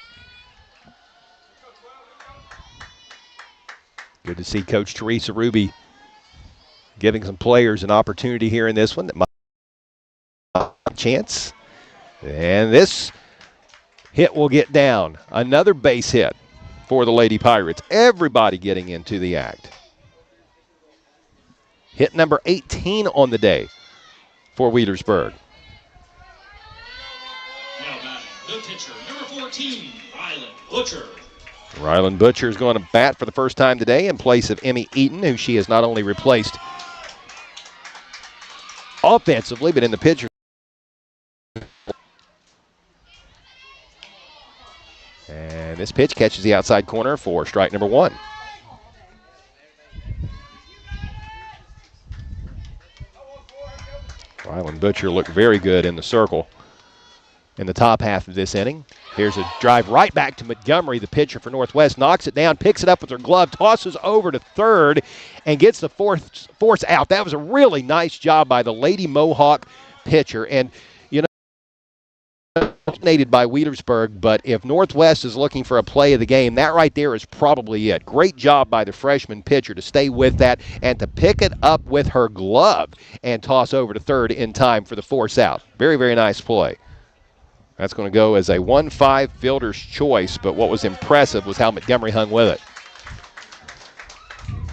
Good to see Coach Teresa Ruby giving some players an opportunity here in this one that might have a chance. And this hit will get down. Another base hit for the Lady Pirates. Everybody getting into the act. Hit number 18 on the day for Wheelersburg. The pitcher, number 14, Ryland Butcher. Ryland Butcher is going to bat for the first time today in place of Emmy Eaton, who she has not only replaced offensively, but in the pitcher. And this pitch catches the outside corner for strike number 1. Ryland Butcher looked very good in the circle in the top half of this inning. Here's a drive right back to Montgomery, the pitcher for Northwest. Knocks it down, picks it up with her glove, tosses over to third, and gets the force out. That was a really nice job by the Lady Mohawk pitcher. And, you know, dominated by Wheelersburg, but if Northwest is looking for a play of the game, that right there is probably it. Great job by the freshman pitcher to stay with that and to pick it up with her glove and toss over to third in time for the force out. Very, very nice play. That's going to go as a 1-5 fielder's choice, but what was impressive was how Montgomery hung with it.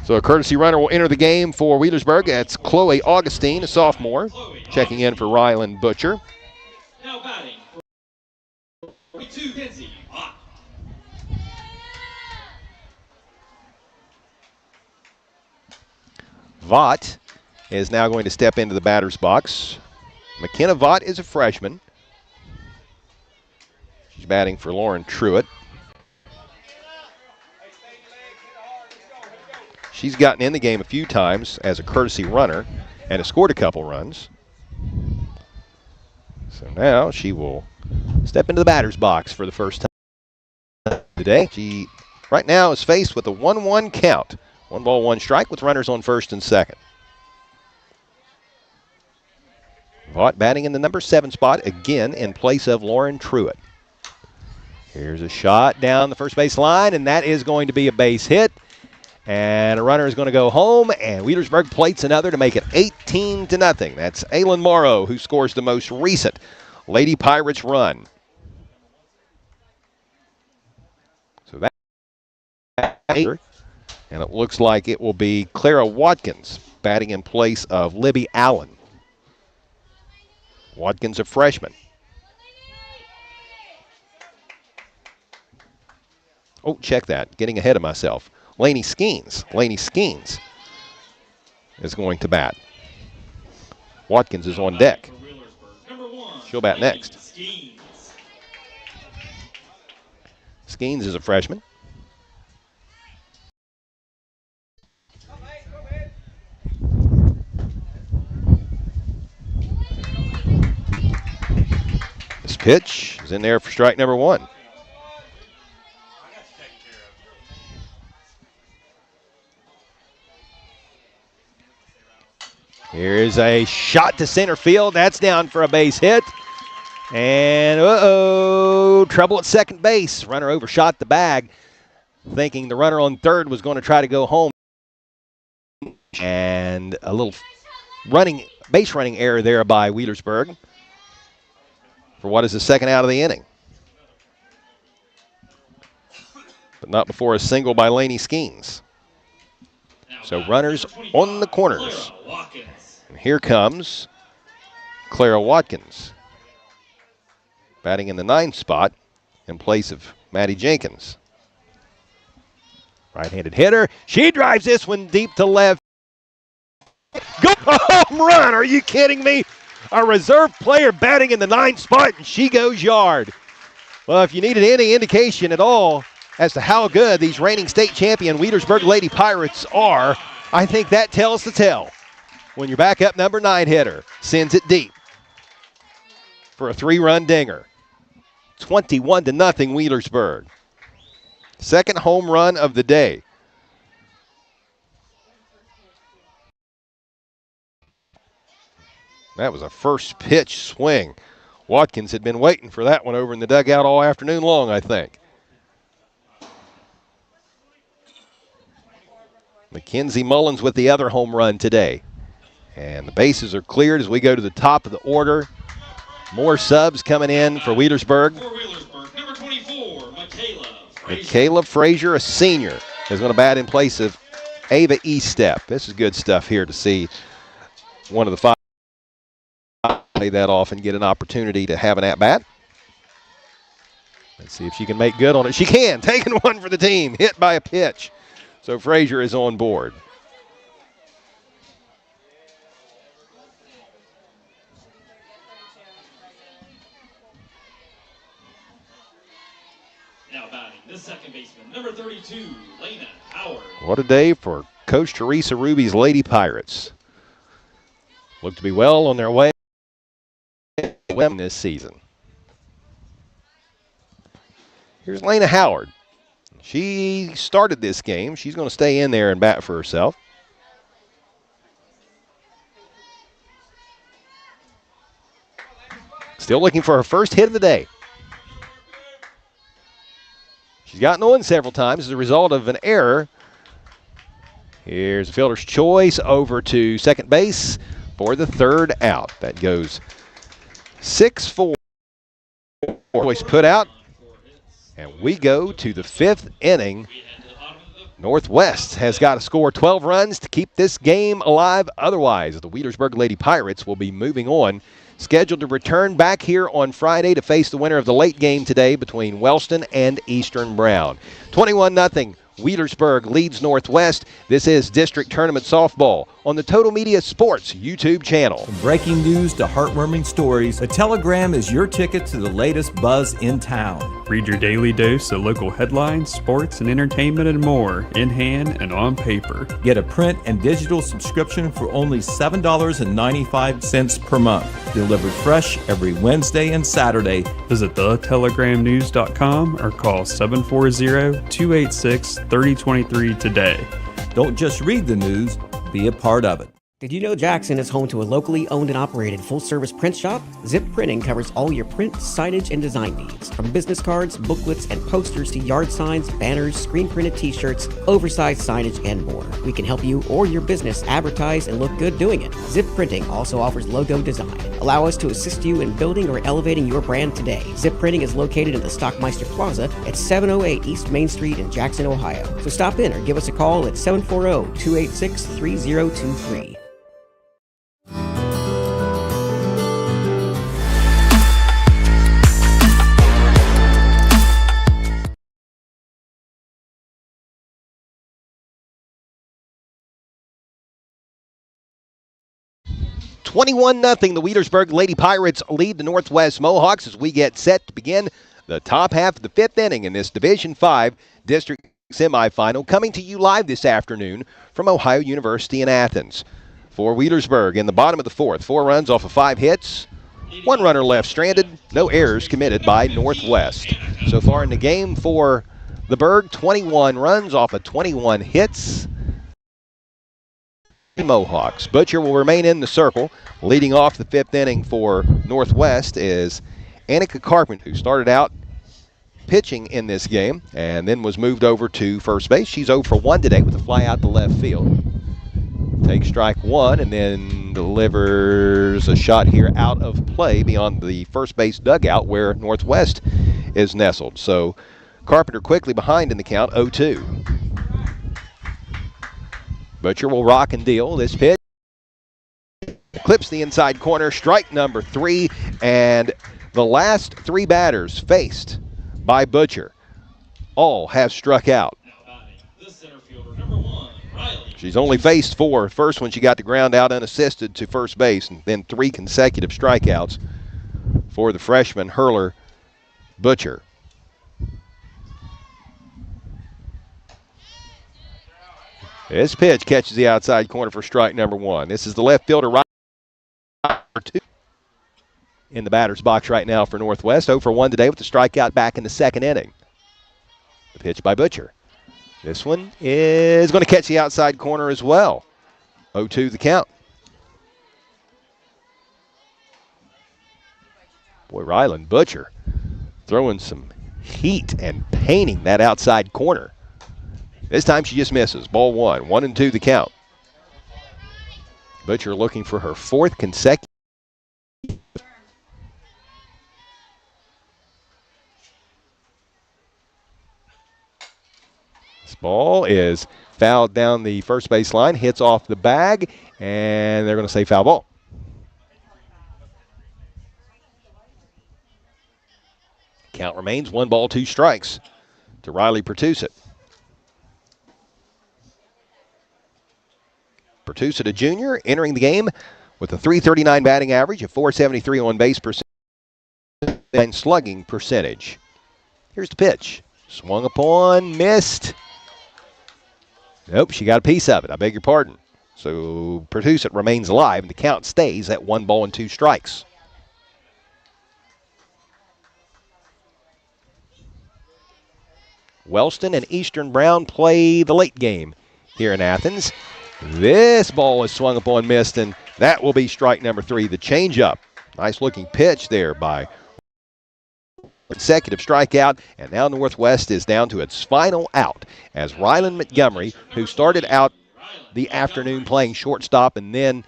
So a courtesy runner will enter the game for Wheelersburg. That's Chloe Augustine, a sophomore, checking in for Ryland Butcher. Now batting for 42, Kenzie Vaught. Vaught is now going to step into the batter's box. McKenna Vaught is a freshman. She's batting for Lauren Truitt. She's gotten in the game a few times as a courtesy runner and has scored a couple runs. So now she will step into the batter's box for the first time today. She right now is faced with a 1-1 count. 1 ball, 1 strike with runners on first and second. Vaught batting in the number 7 spot again in place of Lauren Truitt. Here's a shot down the first base line, and that is going to be a base hit. And a runner is going to go home, and Wheelersburg plates another to make it 18-0. That's Aylin Morrow who scores the most recent Lady Pirates run. So that And it looks like it will be Clara Watkins batting in place of Libby Allen. Watkins, a freshman. Oh, check that. Getting ahead of myself. Lainey Skeens. Lainey Skeens is going to bat. Watkins is on deck. She'll bat next. Skeens is a freshman. This pitch is in there for strike number one. Here's a shot to center field. That's down for a base hit. And trouble at second base. Runner overshot the bag, thinking the runner on third was going to try to go home. And a little base running error there by Wheelersburg for what is the second out of the inning. But not before a single by Lainey Skeens. So runners on the corners. And here comes Clara Watkins, batting in the 9th spot in place of Maddie Jenkins. Right-handed hitter. She drives this one deep to left. Go home run. Are you kidding me? A reserve player batting in the 9th spot, and she goes yard. Well, if you needed any indication at all as to how good these reigning state champion Wheelersburg Lady Pirates are, I think that tells the tale. When your backup number 9 hitter sends it deep for a 3-run dinger. 21-0 Wheelersburg. Second home run of the day. That was a first pitch swing. Watkins had been waiting for that one over in the dugout all afternoon long, I think. Mackenzie Mullins with the other home run today. And the bases are cleared as we go to the top of the order. More subs coming in for Wheelersburg. Number 24, Michaela Frazier, a senior, is going to bat in place of Ava Estep. This is good stuff here to see one of the 5 play that off and get an opportunity to have an at-bat. Let's see if she can make good on it. She can. Taking one for the team. Hit by a pitch. So Frazier is on board. Now batting the second baseman, number 32, Lena Howard. What a day for Coach Teresa Ruby's Lady Pirates. Look to be well on their way to win this season. Here's Lena Howard. She started this game. She's going to stay in there and bat for herself. Still looking for her first hit of the day. She's gotten on several times as a result of an error. Here's a fielder's choice over to second base for the third out. That goes 6-4. Choice put out. And we go to the 5th inning. Northwest has got to score 12 runs to keep this game alive. Otherwise, the Wheelersburg Lady Pirates will be moving on. Scheduled to return back here on Friday to face the winner of the late game today between Wellston and Eastern Brown. 21-0. Wheelersburg leads Northwest. This is District Tournament Softball on the Total Media Sports YouTube channel. From breaking news to heartwarming stories, the Telegram is your ticket to the latest buzz in town. Read your daily dose of local headlines, sports, and entertainment and more, in hand and on paper. Get a print and digital subscription for only $7.95 per month. Delivered fresh every Wednesday and Saturday. Visit thetelegramnews.com or call 740-286-3023 today. Don't just read the news, be a part of it. Did you know Jackson is home to a locally owned and operated full-service print shop? Zip Printing covers all your print, signage, and design needs. From business cards, booklets, and posters to yard signs, banners, screen-printed t-shirts, oversized signage, and more. We can help you or your business advertise and look good doing it. Zip Printing also offers logo design. Allow us to assist you in building or elevating your brand today. Zip Printing is located in the Stockmeister Plaza at 708 East Main Street in Jackson, Ohio. So stop in or give us a call at 740-286-3023. $21-0. The Wheelersburg Lady Pirates lead the Northwest Mohawks as we get set to begin the top half of the fifth inning in this Division 5 district semifinal, coming to you live this afternoon from Ohio University in Athens. For Wheelersburg in the bottom of the fourth, 4 runs off of 5 hits, 1 runner left stranded, no errors committed by Northwest. So far in the game for the Berg, 21 runs off of 21 hits. Mohawks. Butcher will remain in the circle. Leading off the fifth inning for Northwest is Annika Carpenter, who started out pitching in this game and then was moved over to first base. She's 0 for 1 today with a fly out to left field. Takes strike 1 and then delivers a shot here out of play beyond the first base dugout where Northwest is nestled. So Carpenter quickly behind in the count, 0-2. Butcher will rock and deal. This pitch clips the inside corner, strike number 3, and the last 3 batters faced by Butcher all have struck out. She's only faced 4. First one she got the ground out unassisted to first base, and then 3 consecutive strikeouts for the freshman hurler Butcher. This pitch catches the outside corner for strike number 1. This is the left fielder, right two in the batter's box right now for Northwest. 0 for 1 today with the strikeout back in the second inning. The pitch by Butcher. This one is going to catch the outside corner as well. 0-2 the count. Boy, Ryland Butcher throwing some heat and painting that outside corner. This time she just misses. Ball 1. 1-2 the count. Butcher looking for her 4th consecutive. This ball is fouled down the first base line, hits off the bag, and they're going to say foul ball. Count remains 1 ball, 2 strikes to Riley Pertussit. Pertussit, a junior, entering the game with a .339 batting average, a .473 on base percentage, and slugging percentage. Here's the pitch. Swung upon, missed. Nope, she got a piece of it. I beg your pardon. So Pertussit remains alive, and the count stays at 1 ball and 2 strikes. Wellston and Eastern Brown play the late game here in Athens. This ball is swung upon, missed, and that will be strike number 3, the changeup. Nice looking pitch there by consecutive strikeout, and now Northwest is down to its final out as Ryland Montgomery, who started out the afternoon playing shortstop and then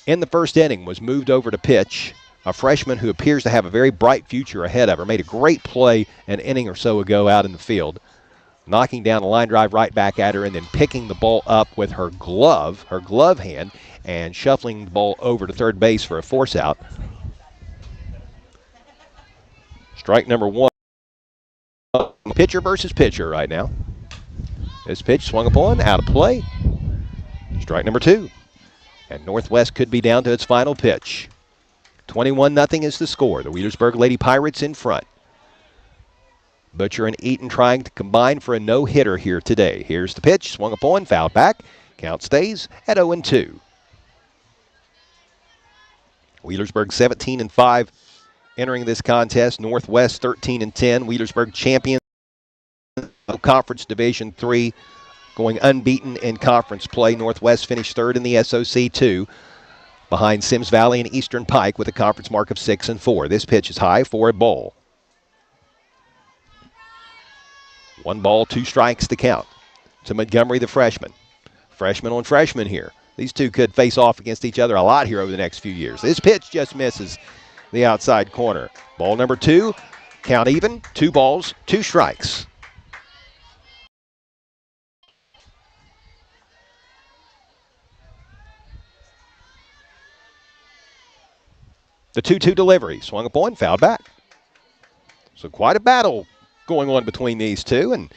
in the first inning was moved over to pitch, a freshman who appears to have a very bright future ahead of her, made a great play an inning or so ago out in the field, knocking down a line drive right back at her and then picking the ball up with her glove hand, and shuffling the ball over to third base for a force out. Strike number 1. Pitcher versus pitcher right now. This pitch swung upon, out of play. Strike number 2. And Northwest could be down to its final pitch. 21-0 is the score. The Wheelersburg Lady Pirates in front. Butcher and Eaton trying to combine for a no-hitter here today. Here's the pitch, swung upon, fouled back. Count stays at 0-2. Wheelersburg 17-5 entering this contest. Northwest 13-10. Wheelersburg champion of Conference Division 3 going unbeaten in conference play. Northwest finished third in the SOC 2 behind Sims Valley and Eastern Pike with a conference mark of 6-4. This pitch is high for a ball. 1 ball, 2 strikes to count to Montgomery, the freshman. Freshman on freshman here. These two could face off against each other a lot here over the next few years. This pitch just misses the outside corner. Ball number 2, count even, 2 balls, 2 strikes. The 2-2 delivery, swung upon, fouled back. So quite a battle going on between these two. And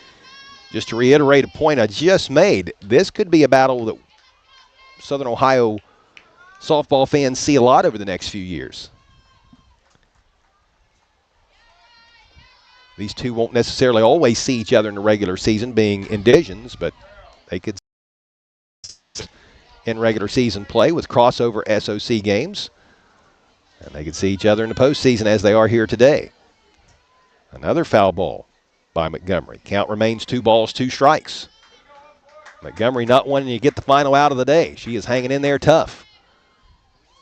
just to reiterate a point I just made, this could be a battle that Southern Ohio softball fans see a lot over the next few years. These two won't necessarily always see each other in the regular season, being in divisions, but they could in regular season play with crossover SOC games. And they could see each other in the postseason as they are here today. Another foul ball by Montgomery. Count remains 2 balls, 2 strikes. Montgomery not wanting to get the final out of the day. She is hanging in there tough.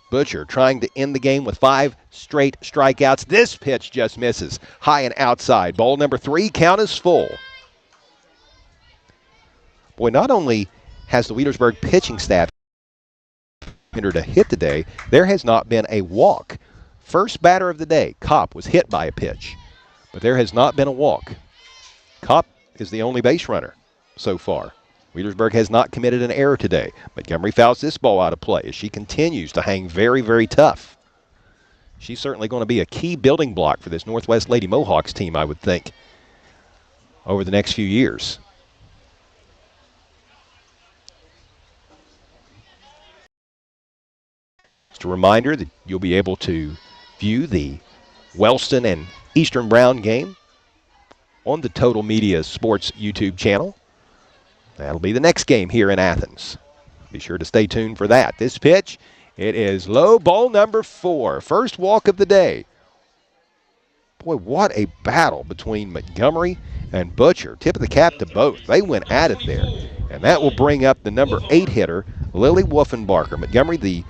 Butcher trying to end the game with 5 straight strikeouts. This pitch just misses. High and outside. Ball number 3, count is full. Boy, not only has the Wheelersburg pitching staff entered a hit today, there has not been a walk. First batter of the day, Kopp, was hit by a pitch, but there has not been a walk. Kopp is the only base runner so far. Wheelersburg has not committed an error today. Montgomery fouls this ball out of play as she continues to hang very, very tough. She's certainly going to be a key building block for this Northwest Lady Mohawks team, I would think, over the next few years. Just a reminder that you'll be able to view the Wellston and Eastern Brown game on the Total Media Sports YouTube channel. That'll be the next game here in Athens. Be sure to stay tuned for that. This pitch, it is low, ball number 4. First walk of the day. Boy, what a battle between Montgomery and Butcher. Tip of the cap to both. They went at it there. And that will bring up the number 8 hitter, Lily Wolfenbarker. Montgomery,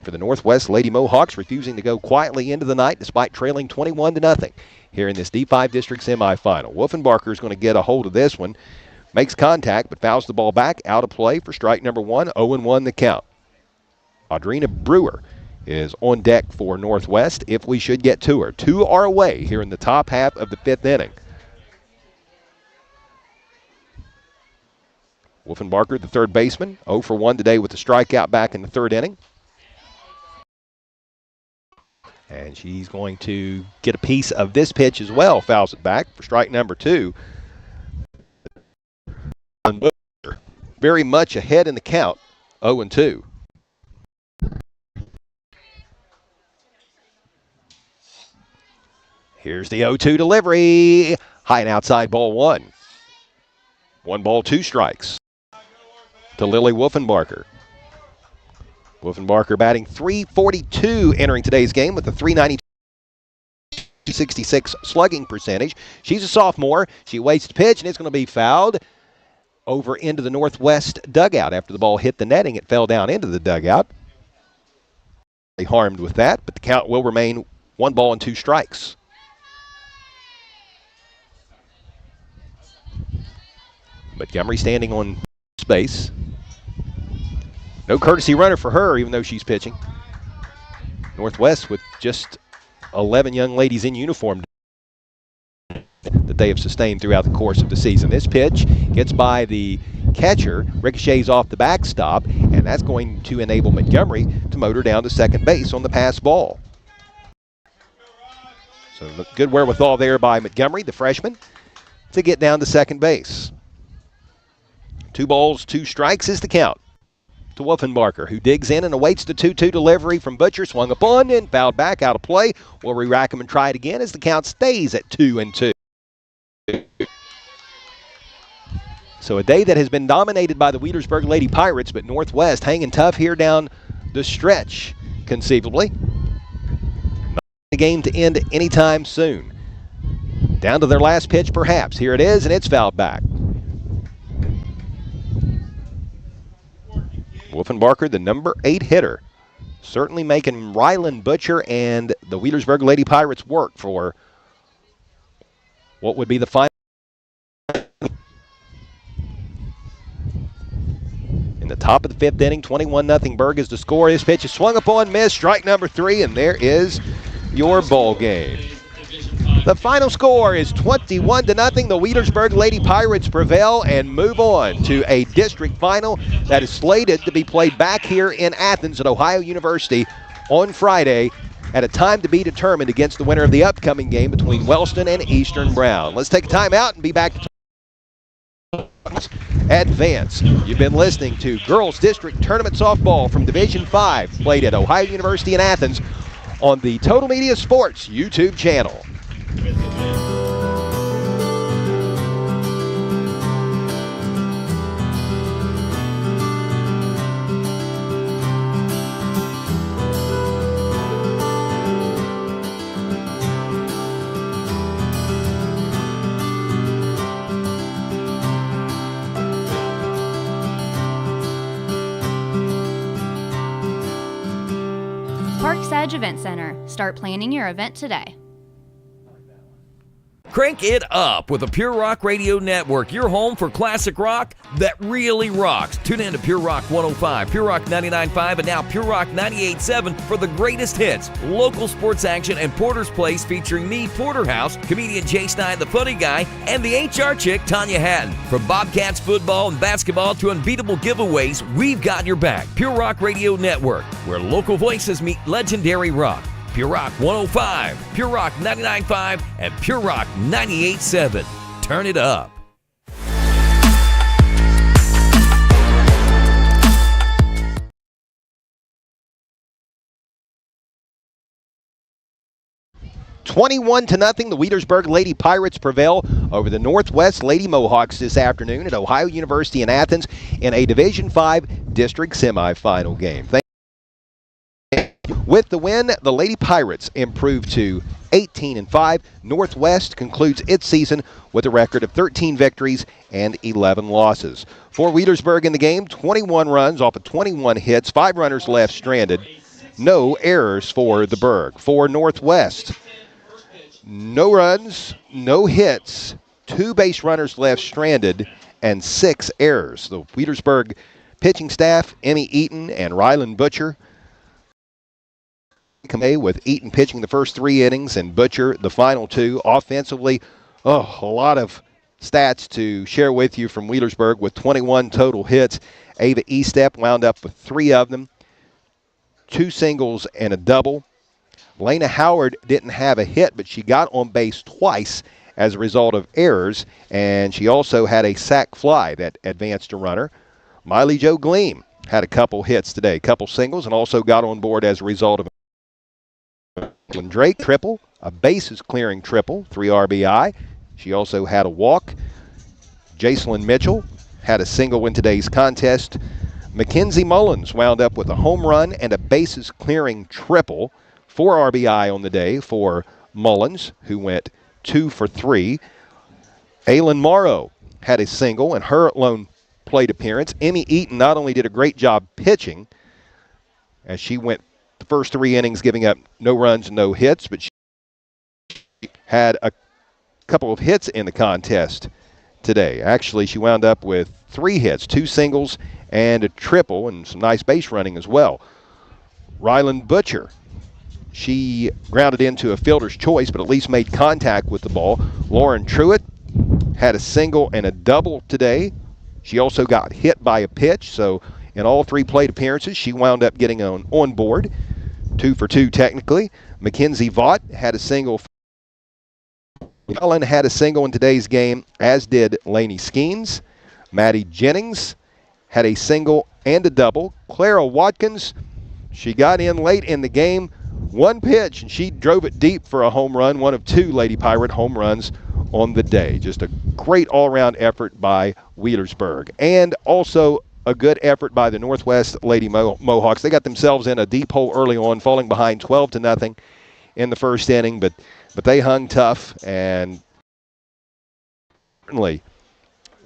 for the Northwest Lady Mohawks, refusing to go quietly into the night despite trailing 21-0 here in this D5 district semifinal. Wolfenbarker is going to get a hold of this one, makes contact but fouls the ball back, out of play for strike number 1, 0-1 the count. Audrina Brewer is on deck for Northwest if we should get to her. 2 are away here in the top half of the 5th inning. Wolfenbarker, the third baseman, 0 for 1 today with a strikeout back in the 3rd inning. And she's going to get a piece of this pitch as well. Fouls it back for strike number 2. Very much ahead in the count, 0-2. Here's the 0-2 delivery. High and outside, ball 1. 1 ball, 2 strikes to Lily Wolfenbarker. Wolfenbarker batting .342 entering today's game with a .392.66 slugging percentage. She's a sophomore. She waits to pitch, and it's going to be fouled over into the Northwest dugout. After the ball hit the netting, it fell down into the dugout. They harmed with that, but the count will remain 1 ball and 2 strikes. Montgomery standing on space. No courtesy runner for her, even though she's pitching. Northwest with just 11 young ladies in uniform that they have sustained throughout the course of the season. This pitch gets by the catcher, ricochets off the backstop, and that's going to enable Montgomery to motor down to second base on the pass ball. So good wherewithal there by Montgomery, the freshman, to get down to second base. 2 balls, 2 strikes is the count to Wolfenbarker, who digs in and awaits the 2-2 delivery from Butcher. Swung upon and fouled back, out of play. We'll re-rack him and try it again as the count stays at 2-2. So a day that has been dominated by the Wheelersburg Lady Pirates, but Northwest hanging tough here down the stretch, conceivably. Not a game to end anytime soon. Down to their last pitch, perhaps. Here it is, and it's fouled back. Wolfenbarker, the number 8 hitter, certainly making Ryland Butcher and the Wheelersburg Lady Pirates work for what would be the final. In the top of the 5th inning, 21-0 Berg is the score. His pitch is swung upon, missed, strike number 3, and there is your ball game. The final score is 21-0. The Wheelersburg Lady Pirates prevail and move on to a district final that is slated to be played back here in Athens at Ohio University on Friday at a time to be determined against the winner of the upcoming game between Wellston and Eastern Brown. Let's take a time out and be back to advance. You've been listening to Girls District Tournament Softball from Division 5, played at Ohio University in Athens on the Total Media Sports YouTube channel. Parks Edge Event Center. Start planning your event today. Crank it up with the Pure Rock Radio Network, your home for classic rock that really rocks. Tune in to Pure Rock 105, Pure Rock 99.5, and now Pure Rock 98.7 for the greatest hits, local sports action, and Porter's Place featuring me, Porterhouse, comedian Jay Stein, the funny guy, and the HR chick, Tanya Hatton. From Bobcats football and basketball to unbeatable giveaways, we've got your back. Pure Rock Radio Network, where local voices meet legendary rock. Pure Rock 105, Pure Rock 99.5, and Pure Rock 98.7. Turn it up. $21-0, the Wheelersburg Lady Pirates prevail over the Northwest Lady Mohawks this afternoon at Ohio University in Athens in a Division 5 district semifinal game. With the win, the Lady Pirates improved to 18-5. Northwest concludes its season with a record of 13 victories and 11 losses. For Wheelersburg in the game, 21 runs off of 21 hits, 5 runners left stranded, no errors for the Berg. For Northwest, no runs, no hits, 2 base runners left stranded, and 6 errors. The Wheelersburg pitching staff, Emmy Eaton and Ryland Butcher, with Eaton pitching the first 3 innings and Butcher the final 2. Offensively, a lot of stats to share with you from Wheelersburg with 21 total hits. Ava Estep wound up with 3 of them, 2 singles and a double. Lena Howard didn't have a hit, but she got on base twice as a result of errors, and she also had a sac fly that advanced a runner. Miley Jo Gleam had a couple hits today, a couple singles, and also got on board as a result of Drake triple, a bases clearing triple, 3 RBI. She also had a walk. Jacelyn Mitchell had a single in today's contest. Mackenzie Mullins wound up with a home run and a bases clearing triple, 4 RBI on the day for Mullins, who went 2 for 3. Aylin Morrow had a single in her lone plate appearance. Emmy Eaton not only did a great job pitching, as she went the first 3 innings giving up no runs and no hits, but she had a couple of hits in the contest today. Actually, she wound up with 3 hits, 2 singles and a triple, and some nice base running as well. Ryland Butcher, she grounded into a fielder's choice, but at least made contact with the ball. Lauren Truitt had a single and a double today. She also got hit by a pitch, so in all 3 plate appearances, she wound up getting on board. 2 for 2 technically. Mackenzie Vaught had a single. Ellen had a single in today's game, as did Lainey Skeens. Maddie Jennings had a single and a double. Clara Watkins, she got in late in the game. 1 pitch, and she drove it deep for a home run, one of 2 Lady Pirate home runs on the day. Just a great all-around effort by Wheelersburg. And also a good effort by the Northwest Lady Mohawks. They got themselves in a deep hole early on, falling behind 12-0 in the first inning, but they hung tough, and certainly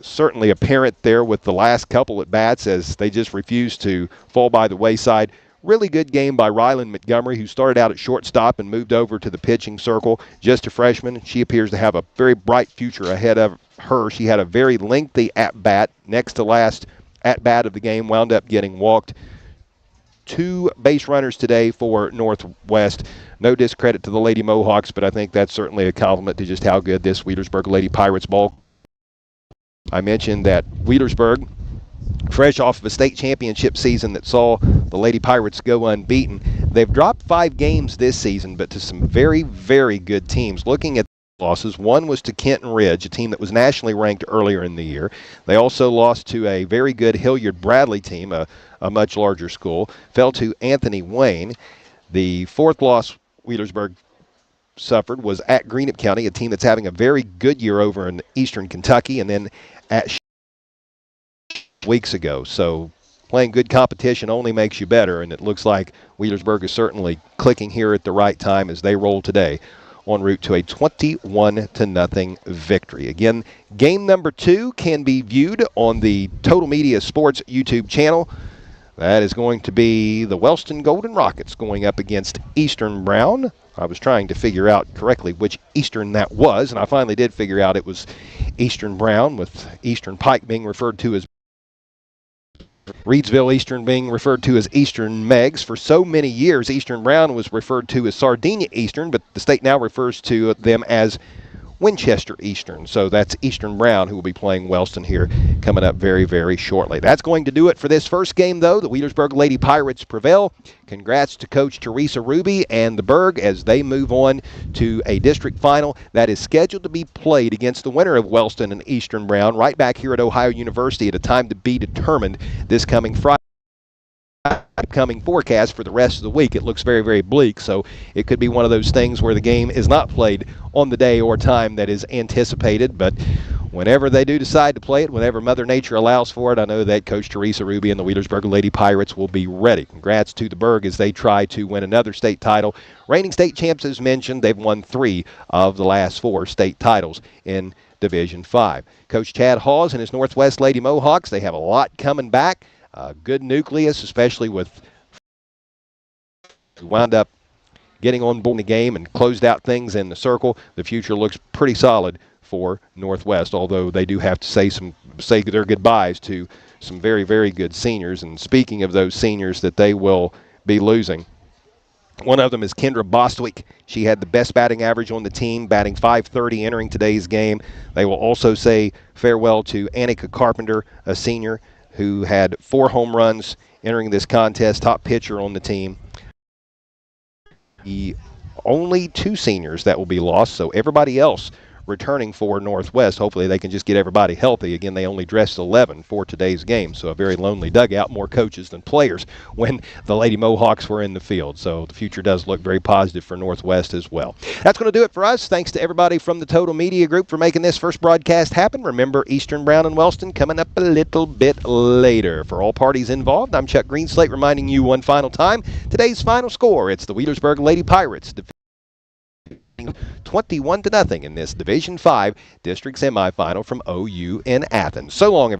certainly apparent there with the last couple at bats as they just refused to fall by the wayside. Really good game by Rylan Montgomery, who started out at shortstop and moved over to the pitching circle. Just a freshman. She appears to have a very bright future ahead of her. She had a very lengthy at-bat, next to last at-bat of the game, wound up getting walked. 2 base runners today for Northwest. No discredit to the Lady Mohawks, but I think that's certainly a compliment to just how good this Wheelersburg Lady Pirates ball. I mentioned that Wheelersburg, fresh off of a state championship season that saw the Lady Pirates go unbeaten. They've dropped 5 games this season, but to some very, very good teams. Looking at the losses, one was to Kenton Ridge, a team that was nationally ranked earlier in the year. They also lost to a very good Hilliard-Bradley team, a much larger school. Fell to Anthony Wayne. The 4th loss Wheelersburg suffered was at Greenup County, a team that's having a very good year over in eastern Kentucky, and then at weeks ago. So playing good competition only makes you better, and it looks like Wheelersburg is certainly clicking here at the right time as they roll today en route to a 21-0 victory. Again, game number 2 can be viewed on the Total Media Sports YouTube channel. That is going to be the Wellston Golden Rockets going up against Eastern Brown. I was trying to figure out correctly which Eastern that was, and I finally did figure out it was Eastern Brown, with Eastern Pike being referred to as Reedsville Eastern being referred to as Eastern Megs. For so many years, Eastern Brown was referred to as Sardinia Eastern, but the state now refers to them as Winchester Eastern. So that's Eastern Brown who will be playing Wellston here coming up very, very shortly. That's going to do it for this first game, though. The Wheelersburg Lady Pirates prevail. Congrats to Coach Teresa Ruby and the Berg as they move on to a district final that is scheduled to be played against the winner of Wellston and Eastern Brown right back here at Ohio University at a time to be determined this coming Friday. Upcoming forecast for the rest of the week, it looks very, very bleak, so it could be one of those things where the game is not played on the day or time that is anticipated, but whenever they do decide to play it, whenever Mother Nature allows for it, I know that Coach Teresa Ruby and the Wheelersburg Lady Pirates will be ready. Congrats to the Berg as they try to win another state title. Reigning state champs, as mentioned, they've won 3 of the last 4 state titles in Division 5. Coach Chad Hawes and his Northwest Lady Mohawks, they have a lot coming back. Good nucleus, especially with who wound up getting on board in the game and closed out things in the circle. The future looks pretty solid for Northwest, although they do have to say their goodbyes to some very, very good seniors. And speaking of those seniors that they will be losing, one of them is Kendra Bostwick. She had the best batting average on the team, batting .530 entering today's game. They will also say farewell to Annika Carpenter, a senior who had 4 home runs entering this contest, top pitcher on the team. The only 2 seniors that will be lost, so everybody else returning for Northwest. Hopefully they can just get everybody healthy. Again, they only dressed 11 for today's game, so a very lonely dugout, more coaches than players when the Lady Mohawks were in the field. So the future does look very positive for Northwest as well. That's going to do it for us. Thanks to everybody from the Total Media Group for making this first broadcast happen. Remember, Eastern Brown and Wellston coming up a little bit later. For all parties involved, I'm Chuck Greenslate reminding you one final time, today's final score, it's the Wheelersburg Lady Pirates 21-0 in this Division 5 district semifinal from OU in Athens. So long, everybody.